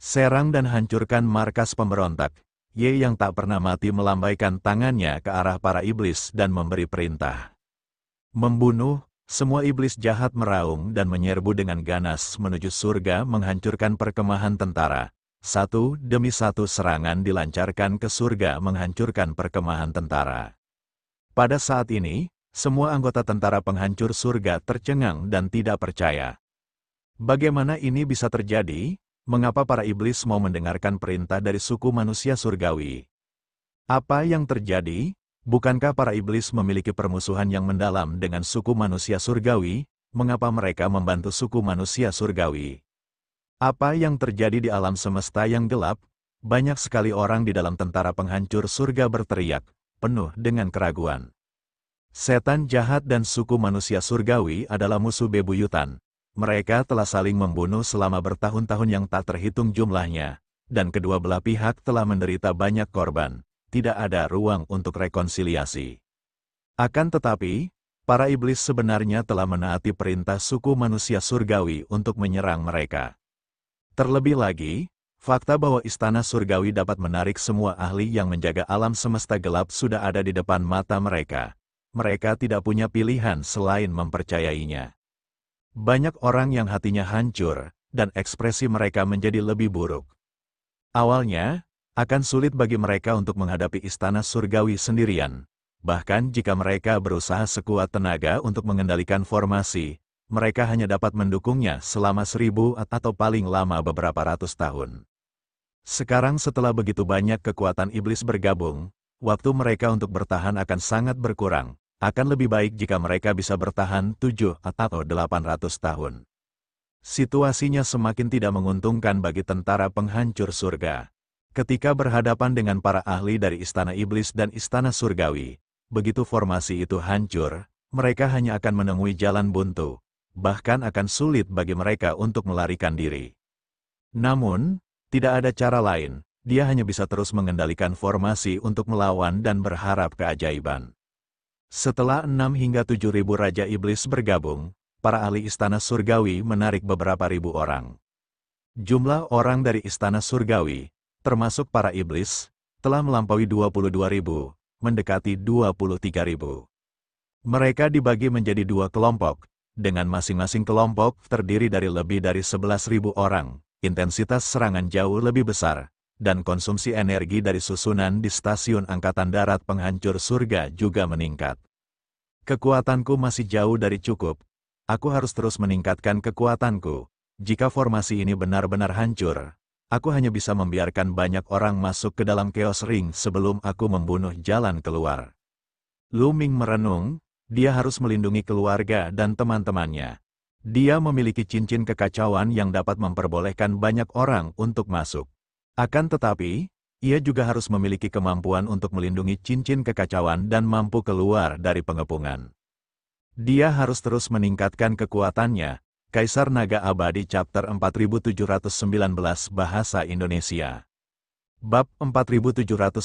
Serang dan hancurkan markas pemberontak. Ye yang tak pernah mati melambaikan tangannya ke arah para iblis dan memberi perintah. Membunuh, semua iblis jahat meraung dan menyerbu dengan ganas menuju surga menghancurkan perkemahan tentara. Satu demi satu serangan dilancarkan ke surga menghancurkan perkemahan tentara. Pada saat ini, semua anggota tentara penghancur surga tercengang dan tidak percaya. Bagaimana ini bisa terjadi? Mengapa para iblis mau mendengarkan perintah dari suku manusia surgawi? Apa yang terjadi? Bukankah para iblis memiliki permusuhan yang mendalam dengan suku manusia surgawi? Mengapa mereka membantu suku manusia surgawi? Apa yang terjadi di alam semesta yang gelap? Banyak sekali orang di dalam tentara penghancur surga berteriak, penuh dengan keraguan. Setan jahat dan suku manusia surgawi adalah musuh bebuyutan. Mereka telah saling membunuh selama bertahun-tahun yang tak terhitung jumlahnya, dan kedua belah pihak telah menderita banyak korban. Tidak ada ruang untuk rekonsiliasi. Akan tetapi, para iblis sebenarnya telah menaati perintah suku manusia surgawi untuk menyerang mereka. Terlebih lagi, fakta bahwa istana surgawi dapat menarik semua ahli yang menjaga alam semesta gelap sudah ada di depan mata mereka. Mereka tidak punya pilihan selain mempercayainya. Banyak orang yang hatinya hancur, dan ekspresi mereka menjadi lebih buruk. Awalnya, akan sulit bagi mereka untuk menghadapi istana surgawi sendirian. Bahkan jika mereka berusaha sekuat tenaga untuk mengendalikan formasi, mereka hanya dapat mendukungnya selama 1000 atau paling lama beberapa ratus tahun. Sekarang setelah begitu banyak kekuatan iblis bergabung, waktu mereka untuk bertahan akan sangat berkurang. Akan lebih baik jika mereka bisa bertahan 7 atau 800 tahun. Situasinya semakin tidak menguntungkan bagi tentara penghancur surga. Ketika berhadapan dengan para ahli dari istana iblis dan istana surgawi, begitu formasi itu hancur, mereka hanya akan menemui jalan buntu, bahkan akan sulit bagi mereka untuk melarikan diri. Namun, tidak ada cara lain, dia hanya bisa terus mengendalikan formasi untuk melawan dan berharap keajaiban. Setelah 6 hingga 7.000 Raja Iblis bergabung, para ahli istana surgawi menarik beberapa ribu orang. Jumlah orang dari istana surgawi, termasuk para iblis, telah melampaui 22.000, mendekati 23.000. Mereka dibagi menjadi 2 kelompok, dengan masing-masing kelompok terdiri dari lebih dari 11.000 orang, intensitas serangan jauh lebih besar, dan konsumsi energi dari susunan di stasiun Angkatan Darat Penghancur Surga juga meningkat. Kekuatanku masih jauh dari cukup. Aku harus terus meningkatkan kekuatanku. Jika formasi ini benar-benar hancur, aku hanya bisa membiarkan banyak orang masuk ke dalam Chaos Ring sebelum aku membunuh jalan keluar. Lu Ming merenung, dia harus melindungi keluarga dan teman-temannya. Dia memiliki cincin kekacauan yang dapat memperbolehkan banyak orang untuk masuk. Akan tetapi, ia juga harus memiliki kemampuan untuk melindungi cincin kekacauan dan mampu keluar dari pengepungan. Dia harus terus meningkatkan kekuatannya. Kaisar Naga Abadi Chapter 4719 Bahasa Indonesia. Bab 4719,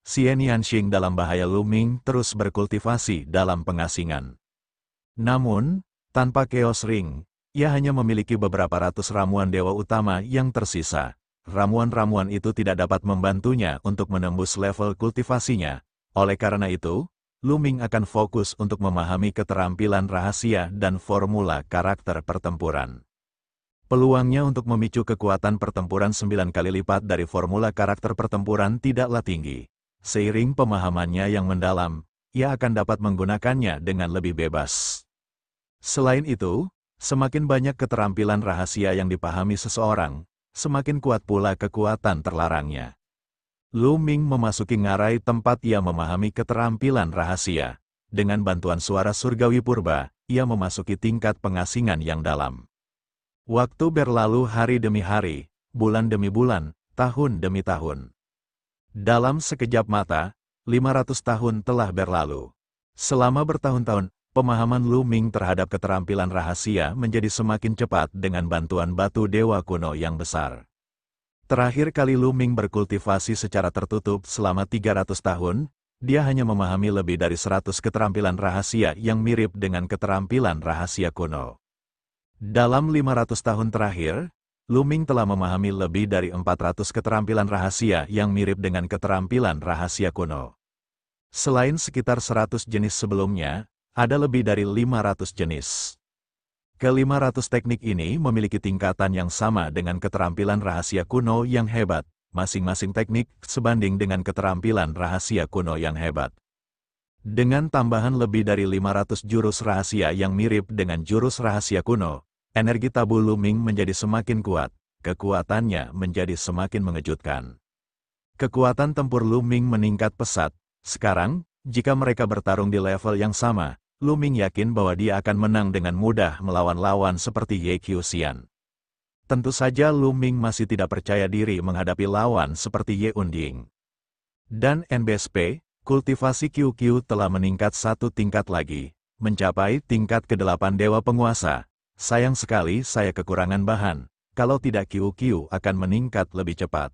Xian Yanxing dalam bahaya. Lu Ming terus berkultivasi dalam pengasingan. Namun, tanpa Chaos Ring, ia hanya memiliki beberapa ratus ramuan dewa utama yang tersisa. Ramuan-ramuan itu tidak dapat membantunya untuk menembus level kultivasinya. Oleh karena itu, Lu Ming akan fokus untuk memahami keterampilan rahasia dan formula karakter pertempuran. Peluangnya untuk memicu kekuatan pertempuran 9 kali lipat dari formula karakter pertempuran tidaklah tinggi. Seiring pemahamannya yang mendalam, ia akan dapat menggunakannya dengan lebih bebas. Selain itu, semakin banyak keterampilan rahasia yang dipahami seseorang, semakin kuat pula kekuatan terlarangnya. Lu Ming memasuki ngarai tempat ia memahami keterampilan rahasia. Dengan bantuan suara surgawi purba, ia memasuki tingkat pengasingan yang dalam. Waktu berlalu hari demi hari, bulan demi bulan, tahun demi tahun. Dalam sekejap mata, 500 tahun telah berlalu. Selama bertahun-tahun, pemahaman Lu Ming terhadap keterampilan rahasia menjadi semakin cepat dengan bantuan batu dewa kuno yang besar. Terakhir kali Lu Ming berkultivasi secara tertutup selama 300 tahun, dia hanya memahami lebih dari 100 keterampilan rahasia yang mirip dengan keterampilan rahasia kuno. Dalam 500 tahun terakhir, Lu Ming telah memahami lebih dari 400 keterampilan rahasia yang mirip dengan keterampilan rahasia kuno. Selain sekitar 100 jenis sebelumnya, ada lebih dari 500 jenis. Ke-500 teknik ini memiliki tingkatan yang sama dengan keterampilan rahasia kuno yang hebat, masing-masing teknik sebanding dengan keterampilan rahasia kuno yang hebat. Dengan tambahan lebih dari 500 jurus rahasia yang mirip dengan jurus rahasia kuno, energi tabu Lu Ming menjadi semakin kuat, kekuatannya menjadi semakin mengejutkan. Kekuatan tempur Lu Ming meningkat pesat. Sekarang, jika mereka bertarung di level yang sama, Lu Ming yakin bahwa dia akan menang dengan mudah melawan lawan seperti Ye Qiuxian. Tentu saja Lu Ming masih tidak percaya diri menghadapi lawan seperti Ye Unding. Dan NBSP, kultivasi QQ telah meningkat satu tingkat lagi, mencapai tingkat ke-8 Dewa Penguasa. Sayang sekali saya kekurangan bahan, kalau tidak QQ akan meningkat lebih cepat.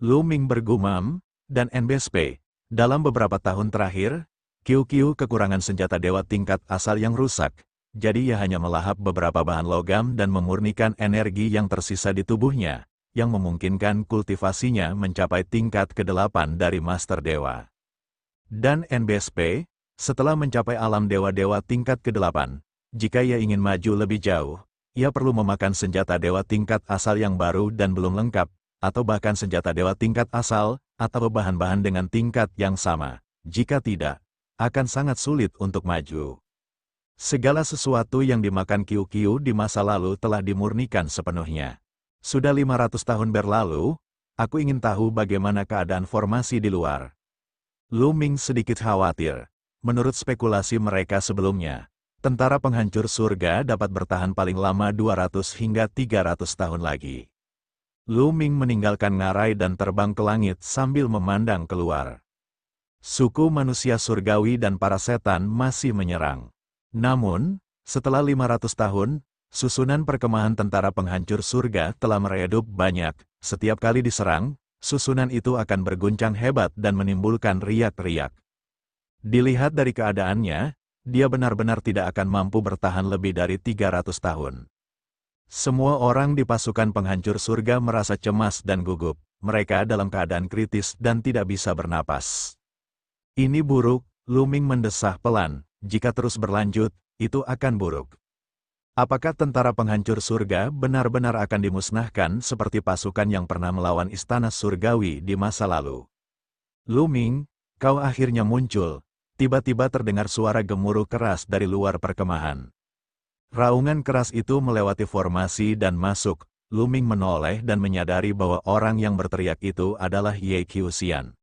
Lu Ming bergumam, dan NBSP, dalam beberapa tahun terakhir, QQ kekurangan senjata dewa tingkat asal yang rusak, jadi ia hanya melahap beberapa bahan logam dan memurnikan energi yang tersisa di tubuhnya, yang memungkinkan kultivasinya mencapai tingkat ke-8 dari Master Dewa. Dan NBSP, setelah mencapai alam dewa-dewa tingkat ke-8, jika ia ingin maju lebih jauh, ia perlu memakan senjata dewa tingkat asal yang baru dan belum lengkap, atau bahkan senjata dewa tingkat asal, atau bahan-bahan dengan tingkat yang sama. Jika tidak, akan sangat sulit untuk maju. Segala sesuatu yang dimakan QQ di masa lalu telah dimurnikan sepenuhnya. Sudah 500 tahun berlalu, aku ingin tahu bagaimana keadaan formasi di luar. Lu Ming sedikit khawatir. Menurut spekulasi mereka sebelumnya, tentara penghancur surga dapat bertahan paling lama 200 hingga 300 tahun lagi. Lu Ming meninggalkan ngarai dan terbang ke langit sambil memandang keluar. Suku manusia surgawi dan para setan masih menyerang. Namun, setelah 500 tahun, susunan perkemahan tentara penghancur surga telah meredup banyak. Setiap kali diserang, susunan itu akan berguncang hebat dan menimbulkan riak-riak. Dilihat dari keadaannya, dia benar-benar tidak akan mampu bertahan lebih dari 300 tahun. Semua orang di pasukan penghancur surga merasa cemas dan gugup. Mereka dalam keadaan kritis dan tidak bisa bernapas. Ini buruk, Lu Ming mendesah pelan. Jika terus berlanjut, itu akan buruk. Apakah tentara penghancur surga benar-benar akan dimusnahkan seperti pasukan yang pernah melawan istana surgawi di masa lalu? Lu Ming, kau akhirnya muncul. Tiba-tiba terdengar suara gemuruh keras dari luar perkemahan. Raungan keras itu melewati formasi dan masuk. Lu Ming menoleh dan menyadari bahwa orang yang berteriak itu adalah Ye Qiuxian.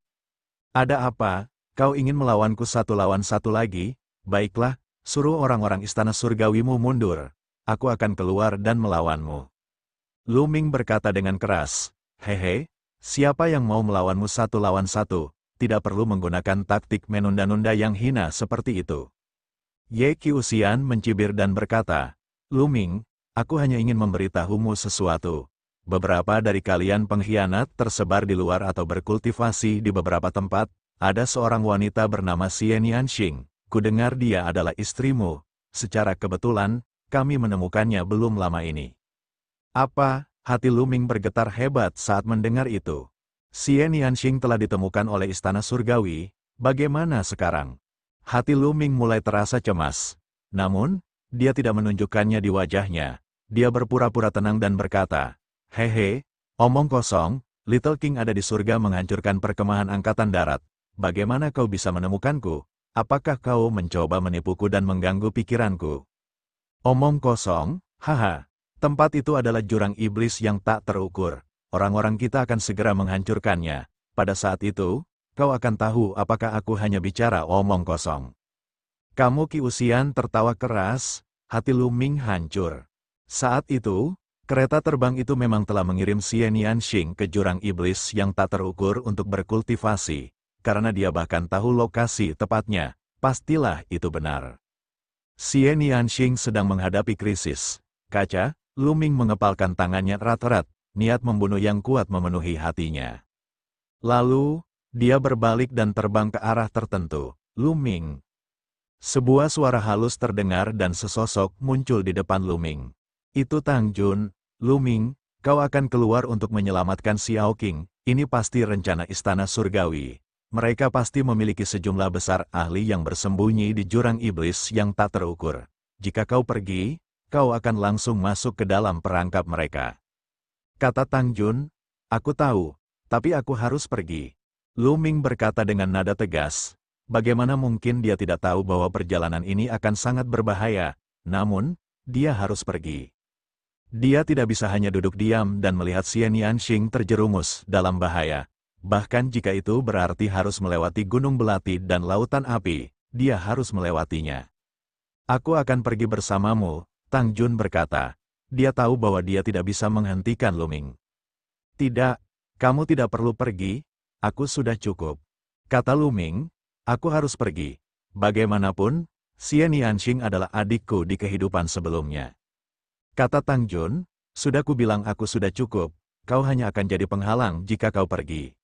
Ada apa? Kau ingin melawanku satu lawan satu lagi? Baiklah, suruh orang-orang istana surgawimu mundur. Aku akan keluar dan melawanmu. Lu Ming berkata dengan keras, hehe, siapa yang mau melawanmu satu lawan satu? Tidak perlu menggunakan taktik menunda-nunda yang hina seperti itu. Ye Qiuxian mencibir dan berkata, Lu Ming, aku hanya ingin memberitahumu sesuatu. Beberapa dari kalian pengkhianat tersebar di luar atau berkultivasi di beberapa tempat. Ada seorang wanita bernama Xian Yanxing. Kudengar dia adalah istrimu. Secara kebetulan, kami menemukannya belum lama ini. Apa? Hati Lu Ming bergetar hebat saat mendengar itu. Xian Yanxing telah ditemukan oleh istana surgawi. Bagaimana sekarang? Hati Lu Ming mulai terasa cemas. Namun, dia tidak menunjukkannya di wajahnya. Dia berpura-pura tenang dan berkata, hehe, omong kosong, Little King ada di surga menghancurkan perkemahan angkatan darat. Bagaimana kau bisa menemukanku? Apakah kau mencoba menipuku dan mengganggu pikiranku? Omong kosong, haha. Tempat itu adalah jurang iblis yang tak terukur. Orang-orang kita akan segera menghancurkannya. Pada saat itu, kau akan tahu apakah aku hanya bicara omong kosong. Kamu Qiuxian tertawa keras, hati Lu Ming hancur. Saat itu, kereta terbang itu memang telah mengirim Xian Yanxing ke jurang iblis yang tak terukur untuk berkultivasi. Karena dia bahkan tahu lokasi tepatnya, pastilah itu benar. Xian Yanxing sedang menghadapi krisis. Kaca, Lu Ming mengepalkan tangannya erat-erat, niat membunuh yang kuat memenuhi hatinya. Lalu, dia berbalik dan terbang ke arah tertentu. Lu Ming. Sebuah suara halus terdengar dan sesosok muncul di depan Lu Ming. Itu Tang Jun. Lu Ming, Kau akan keluar untuk menyelamatkan Xiao Qing, ini pasti rencana istana surgawi. Mereka pasti memiliki sejumlah besar ahli yang bersembunyi di jurang iblis yang tak terukur. Jika kau pergi, kau akan langsung masuk ke dalam perangkap mereka. Kata Tang Jun, aku tahu, tapi aku harus pergi. Lu Ming berkata dengan nada tegas, bagaimana mungkin dia tidak tahu bahwa perjalanan ini akan sangat berbahaya, namun, dia harus pergi. Dia tidak bisa hanya duduk diam dan melihat Xian Yanxing terjerumus dalam bahaya. Bahkan jika itu berarti harus melewati gunung belati dan lautan api, dia harus melewatinya. Aku akan pergi bersamamu, Tang Jun berkata. Dia tahu bahwa dia tidak bisa menghentikan Lu Ming. Tidak, kamu tidak perlu pergi, aku sudah cukup. Kata Lu Ming, aku harus pergi. Bagaimanapun, Xian Yanxing adalah adikku di kehidupan sebelumnya. Kata Tang Jun, sudah kubilang aku sudah cukup, kau hanya akan jadi penghalang jika kau pergi.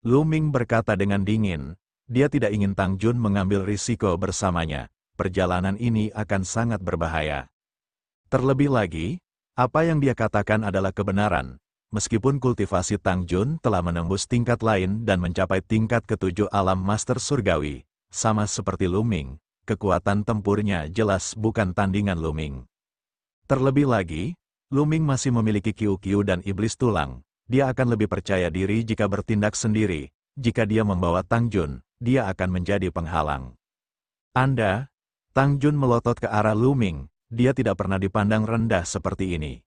Lu Ming berkata dengan dingin, dia tidak ingin Tang Jun mengambil risiko bersamanya, perjalanan ini akan sangat berbahaya. Terlebih lagi, apa yang dia katakan adalah kebenaran, meskipun kultivasi Tang Jun telah menembus tingkat lain dan mencapai tingkat ke-7 alam master surgawi, sama seperti Lu Ming, kekuatan tempurnya jelas bukan tandingan Lu Ming. Terlebih lagi, Lu Ming masih memiliki Qiu-Qiu dan iblis tulang. Dia akan lebih percaya diri jika bertindak sendiri. Jika dia membawa Tang Jun, dia akan menjadi penghalang. Anda, Tang Jun melotot ke arah Lu Ming. Dia tidak pernah dipandang rendah seperti ini.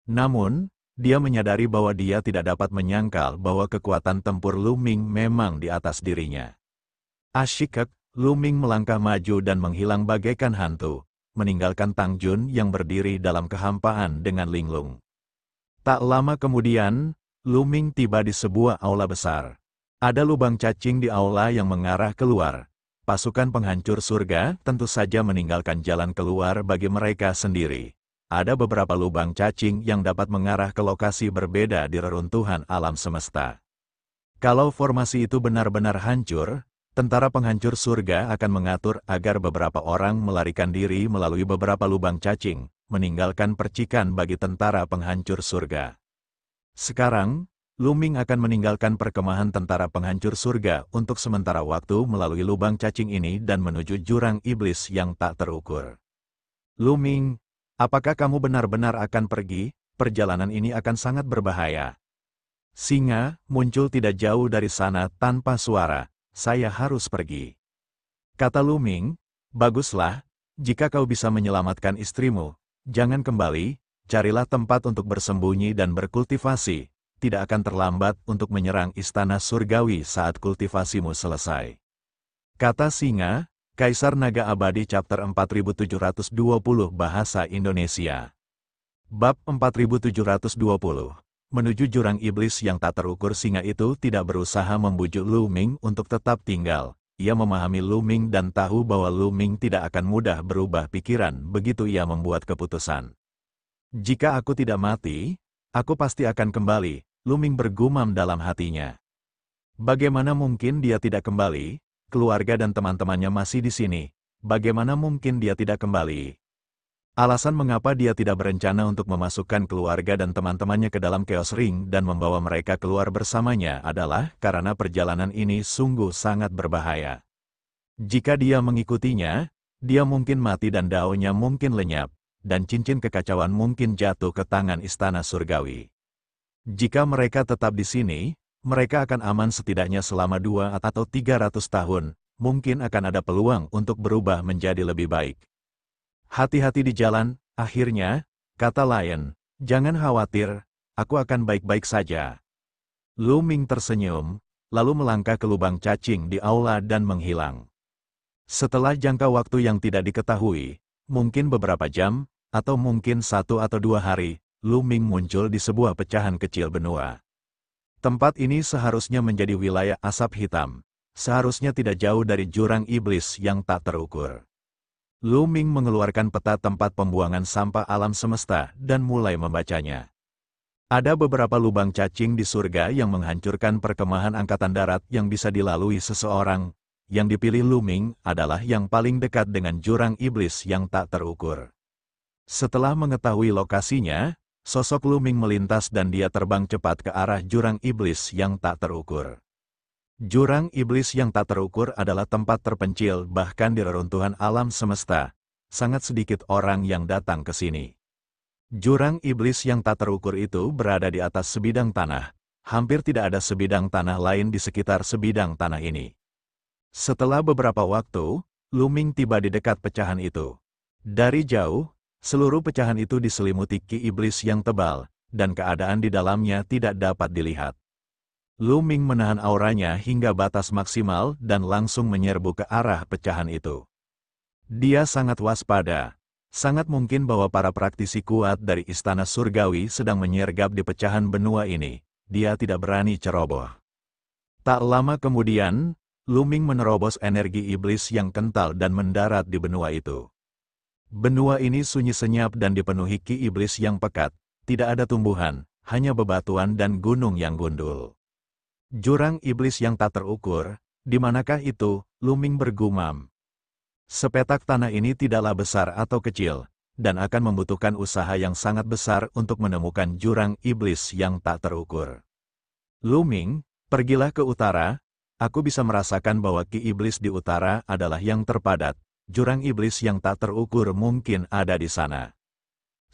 Namun, dia menyadari bahwa dia tidak dapat menyangkal bahwa kekuatan tempur Lu Ming memang di atas dirinya. Asyik, Lu Ming melangkah maju dan menghilang bagaikan hantu, meninggalkan Tang Jun yang berdiri dalam kehampaan dengan linglung. Tak lama kemudian, Lu Ming tiba di sebuah aula besar. Ada lubang cacing di aula yang mengarah keluar. Pasukan penghancur surga tentu saja meninggalkan jalan keluar bagi mereka sendiri. Ada beberapa lubang cacing yang dapat mengarah ke lokasi berbeda di reruntuhan alam semesta. Kalau formasi itu benar-benar hancur, tentara penghancur surga akan mengatur agar beberapa orang melarikan diri melalui beberapa lubang cacing, meninggalkan percikan bagi tentara penghancur surga. Sekarang, Lu Ming akan meninggalkan perkemahan tentara penghancur surga untuk sementara waktu melalui lubang cacing ini dan menuju jurang iblis yang tak terukur. Lu Ming, apakah kamu benar-benar akan pergi? Perjalanan ini akan sangat berbahaya. Singa muncul tidak jauh dari sana tanpa suara. Saya harus pergi. Kata Lu Ming, baguslah, jika kau bisa menyelamatkan istrimu, jangan kembali, carilah tempat untuk bersembunyi dan berkultivasi, tidak akan terlambat untuk menyerang istana surgawi saat kultivasimu selesai. Kata Singa, Kaisar Naga Abadi Chapter 4720 Bahasa Indonesia. Bab 4720. Menuju jurang iblis yang tak terukur. Singa itu tidak berusaha membujuk Lu Ming untuk tetap tinggal. Ia memahami Lu Ming dan tahu bahwa Lu Ming tidak akan mudah berubah pikiran begitu ia membuat keputusan. Jika aku tidak mati, aku pasti akan kembali, Lu Ming bergumam dalam hatinya. Bagaimana mungkin dia tidak kembali? Keluarga dan teman-temannya masih di sini. Bagaimana mungkin dia tidak kembali? Alasan mengapa dia tidak berencana untuk memasukkan keluarga dan teman-temannya ke dalam Chaos Ring dan membawa mereka keluar bersamanya adalah karena perjalanan ini sungguh sangat berbahaya. Jika dia mengikutinya, dia mungkin mati dan daunnya mungkin lenyap, dan cincin kekacauan mungkin jatuh ke tangan istana surgawi. Jika mereka tetap di sini, mereka akan aman setidaknya selama 2 atau 300 tahun, mungkin akan ada peluang untuk berubah menjadi lebih baik. Hati-hati di jalan, akhirnya, kata Lion, jangan khawatir, aku akan baik-baik saja. Lu Ming tersenyum, lalu melangkah ke lubang cacing di aula dan menghilang. Setelah jangka waktu yang tidak diketahui, mungkin beberapa jam, atau mungkin 1 atau 2 hari, Lu Ming muncul di sebuah pecahan kecil benua. Tempat ini seharusnya menjadi wilayah asap hitam, seharusnya tidak jauh dari jurang iblis yang tak terukur. Lu Ming mengeluarkan peta tempat pembuangan sampah alam semesta dan mulai membacanya. Ada beberapa lubang cacing di surga yang menghancurkan perkemahan angkatan darat yang bisa dilalui seseorang. Yang dipilih Lu Ming adalah yang paling dekat dengan jurang iblis yang tak terukur. Setelah mengetahui lokasinya, Sosok Luming melintas dan dia terbang cepat ke arah jurang iblis yang tak terukur. Jurang iblis yang tak terukur adalah tempat terpencil bahkan di reruntuhan alam semesta. Sangat sedikit orang yang datang ke sini. Jurang iblis yang tak terukur itu berada di atas sebidang tanah. Hampir tidak ada sebidang tanah lain di sekitar sebidang tanah ini. Setelah beberapa waktu, Luming tiba di dekat pecahan itu. Dari jauh, seluruh pecahan itu diselimuti ki iblis yang tebal, dan keadaan di dalamnya tidak dapat dilihat. Luming menahan auranya hingga batas maksimal dan langsung menyerbu ke arah pecahan itu. Dia sangat waspada. Sangat mungkin bahwa para praktisi kuat dari Istana Surgawi sedang menyergap di pecahan benua ini. Dia tidak berani ceroboh. Tak lama kemudian, Luming menerobos energi iblis yang kental dan mendarat di benua itu. Benua ini sunyi senyap dan dipenuhi ki iblis yang pekat. Tidak ada tumbuhan, hanya bebatuan dan gunung yang gundul. Jurang iblis yang tak terukur, di manakah itu? Luming bergumam. Sepetak tanah ini tidaklah besar atau kecil, dan akan membutuhkan usaha yang sangat besar untuk menemukan jurang iblis yang tak terukur. Luming, pergilah ke utara, aku bisa merasakan bahwa ki iblis di utara adalah yang terpadat, jurang iblis yang tak terukur mungkin ada di sana.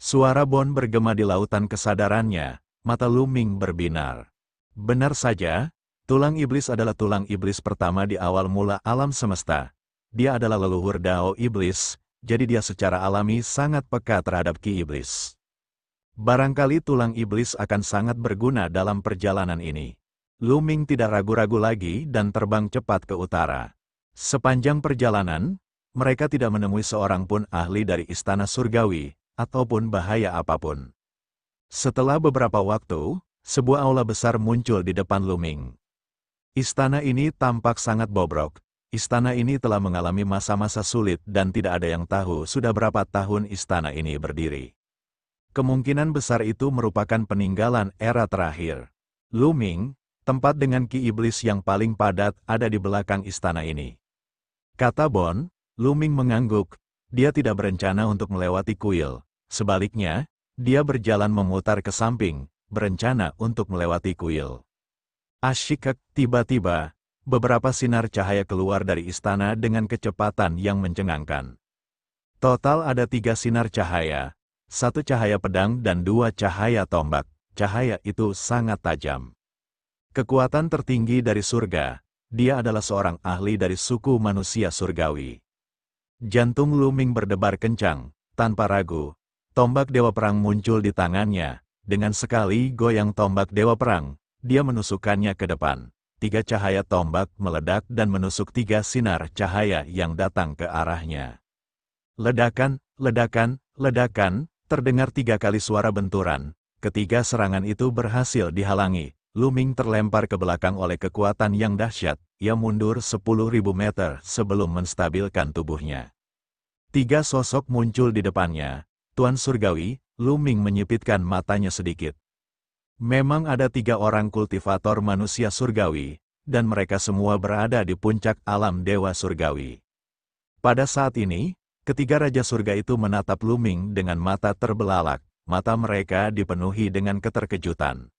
Suara Bon bergema di lautan kesadarannya, mata Luming berbinar. Benar saja, tulang iblis adalah tulang iblis pertama di awal mula alam semesta. Dia adalah leluhur Dao iblis, jadi dia secara alami sangat peka terhadap ki iblis. Barangkali tulang iblis akan sangat berguna dalam perjalanan ini. Luming tidak ragu-ragu lagi dan terbang cepat ke utara. Sepanjang perjalanan, mereka tidak menemui seorang pun ahli dari Istana Surgawi, ataupun bahaya apapun. Setelah beberapa waktu, sebuah aula besar muncul di depan Luming. Istana ini tampak sangat bobrok. Istana ini telah mengalami masa-masa sulit dan tidak ada yang tahu sudah berapa tahun istana ini berdiri. Kemungkinan besar itu merupakan peninggalan era terakhir. Luming, tempat dengan ki iblis yang paling padat ada di belakang istana ini. Kata Bon, Luming mengangguk. Dia tidak berencana untuk melewati kuil. Sebaliknya, dia berjalan memutar ke samping, berencana untuk melewati kuil. Asyik, tiba-tiba, beberapa sinar cahaya keluar dari istana dengan kecepatan yang mencengangkan. Total ada 3 sinar cahaya, 1 cahaya pedang dan 2 cahaya tombak. Cahaya itu sangat tajam. Kekuatan tertinggi dari surga, dia adalah seorang ahli dari suku manusia surgawi. Jantung Luming berdebar kencang, tanpa ragu. Tombak Dewa Perang muncul di tangannya, dengan sekali goyang tombak Dewa Perang, dia menusukkannya ke depan. 3 cahaya tombak meledak dan menusuk 3 sinar cahaya yang datang ke arahnya. Ledakan, ledakan, ledakan, terdengar 3 kali suara benturan. Ketiga serangan itu berhasil dihalangi. Luming terlempar ke belakang oleh kekuatan yang dahsyat. Ia mundur 10.000 meter sebelum menstabilkan tubuhnya. 3 sosok muncul di depannya. Tuan Surgawi, Luming menyipitkan matanya sedikit. Memang ada 3 orang kultivator manusia surgawi, dan mereka semua berada di puncak alam dewa surgawi. Pada saat ini, ketiga raja surga itu menatap Luming dengan mata terbelalak, mata mereka dipenuhi dengan keterkejutan.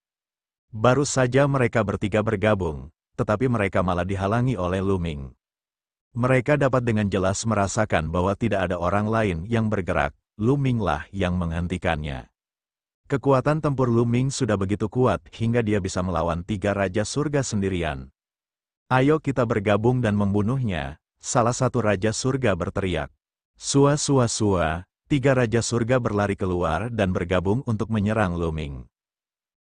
Baru saja mereka bertiga bergabung, tetapi mereka malah dihalangi oleh Luming. Mereka dapat dengan jelas merasakan bahwa tidak ada orang lain yang bergerak, Luminglah yang menghentikannya. Kekuatan tempur Luming sudah begitu kuat hingga dia bisa melawan 3 raja surga sendirian. Ayo kita bergabung dan membunuhnya, salah satu raja surga berteriak. Sua sua sua, 3 raja surga berlari keluar dan bergabung untuk menyerang Luming.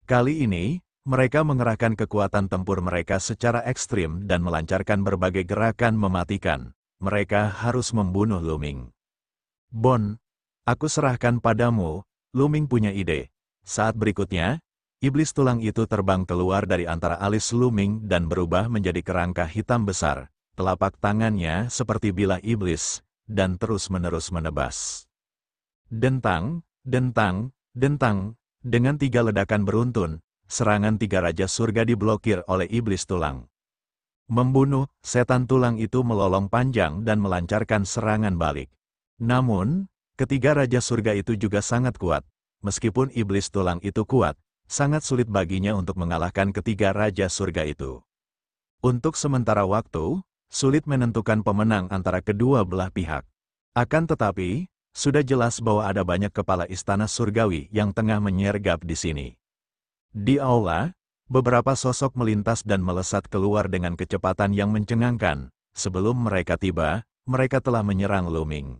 Kali ini, mereka mengerahkan kekuatan tempur mereka secara ekstrim dan melancarkan berbagai gerakan mematikan. Mereka harus membunuh Luming. Bon, aku serahkan padamu, Luming punya ide. Saat berikutnya, iblis tulang itu terbang keluar dari antara alis Luming dan berubah menjadi kerangka hitam besar. Telapak tangannya seperti bilah iblis, dan terus-menerus menebas. Dentang, dentang, dentang, dengan 3 ledakan beruntun, serangan 3 raja surga diblokir oleh iblis tulang. Membunuh, setan tulang itu melolong panjang dan melancarkan serangan balik. Namun, ketiga raja surga itu juga sangat kuat. meskipun iblis tulang itu kuat, sangat sulit baginya untuk mengalahkan ketiga raja surga itu. Untuk sementara waktu, sulit menentukan pemenang antara kedua belah pihak. Akan tetapi, sudah jelas bahwa ada banyak kepala istana surgawi yang tengah menyergap di sini. Di aula, beberapa sosok melintas dan melesat keluar dengan kecepatan yang mencengangkan. Sebelum mereka tiba, mereka telah menyerang Lu-Ming.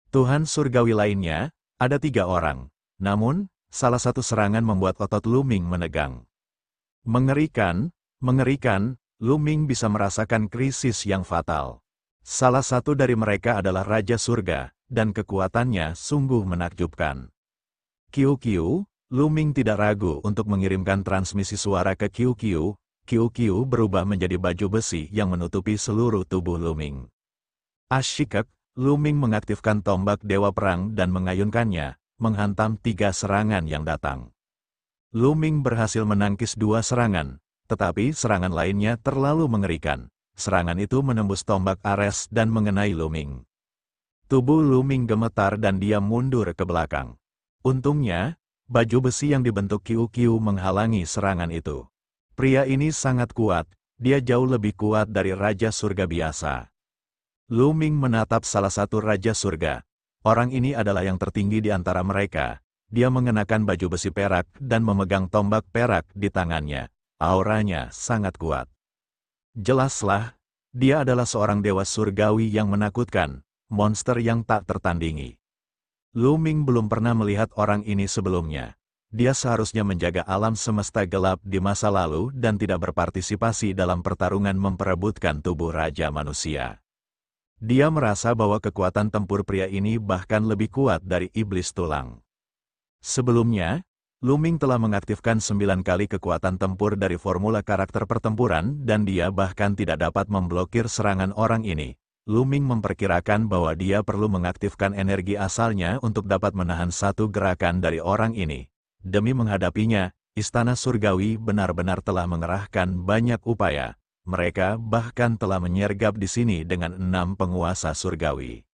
Tuhan surgawi lainnya, ada 3 orang. Namun, salah satu serangan membuat otot Lu-Ming menegang. Mengerikan, Lu-Ming bisa merasakan krisis yang fatal. Salah satu dari mereka adalah Raja Surga, dan kekuatannya sungguh menakjubkan. Qiu-Qiu, Lu-Ming tidak ragu untuk mengirimkan transmisi suara ke Qiu-Qiu. Qiu-Qiu berubah menjadi baju besi yang menutupi seluruh tubuh Lu-Ming. Asyikek, Lu-Ming mengaktifkan tombak Dewa Perang dan mengayunkannya, menghantam 3 serangan yang datang. Lu-Ming berhasil menangkis 2 serangan, tetapi serangan lainnya terlalu mengerikan. Serangan itu menembus tombak Ares dan mengenai Lu-Ming. Tubuh Lu-Ming gemetar dan dia mundur ke belakang. Untungnya, baju besi yang dibentuk Qiu-Qiu menghalangi serangan itu. Pria ini sangat kuat, dia jauh lebih kuat dari Raja Surga biasa. Lu-Ming menatap salah satu Raja Surga. Orang ini adalah yang tertinggi di antara mereka. Dia mengenakan baju besi perak dan memegang tombak perak di tangannya. Auranya sangat kuat. Jelaslah, dia adalah seorang dewa surgawi yang menakutkan, monster yang tak tertandingi. Lu-Ming belum pernah melihat orang ini sebelumnya. Dia seharusnya menjaga alam semesta gelap di masa lalu dan tidak berpartisipasi dalam pertarungan memperebutkan tubuh Raja Manusia. Dia merasa bahwa kekuatan tempur pria ini bahkan lebih kuat dari iblis tulang. Sebelumnya, Lu-Ming telah mengaktifkan 9 kali kekuatan tempur dari formula karakter pertempuran dan dia bahkan tidak dapat memblokir serangan orang ini. Lu-Ming memperkirakan bahwa dia perlu mengaktifkan energi asalnya untuk dapat menahan satu gerakan dari orang ini. Demi menghadapinya, Istana Surgawi benar-benar telah mengerahkan banyak upaya. Mereka bahkan telah menyergap di sini dengan 6 penguasa surgawi.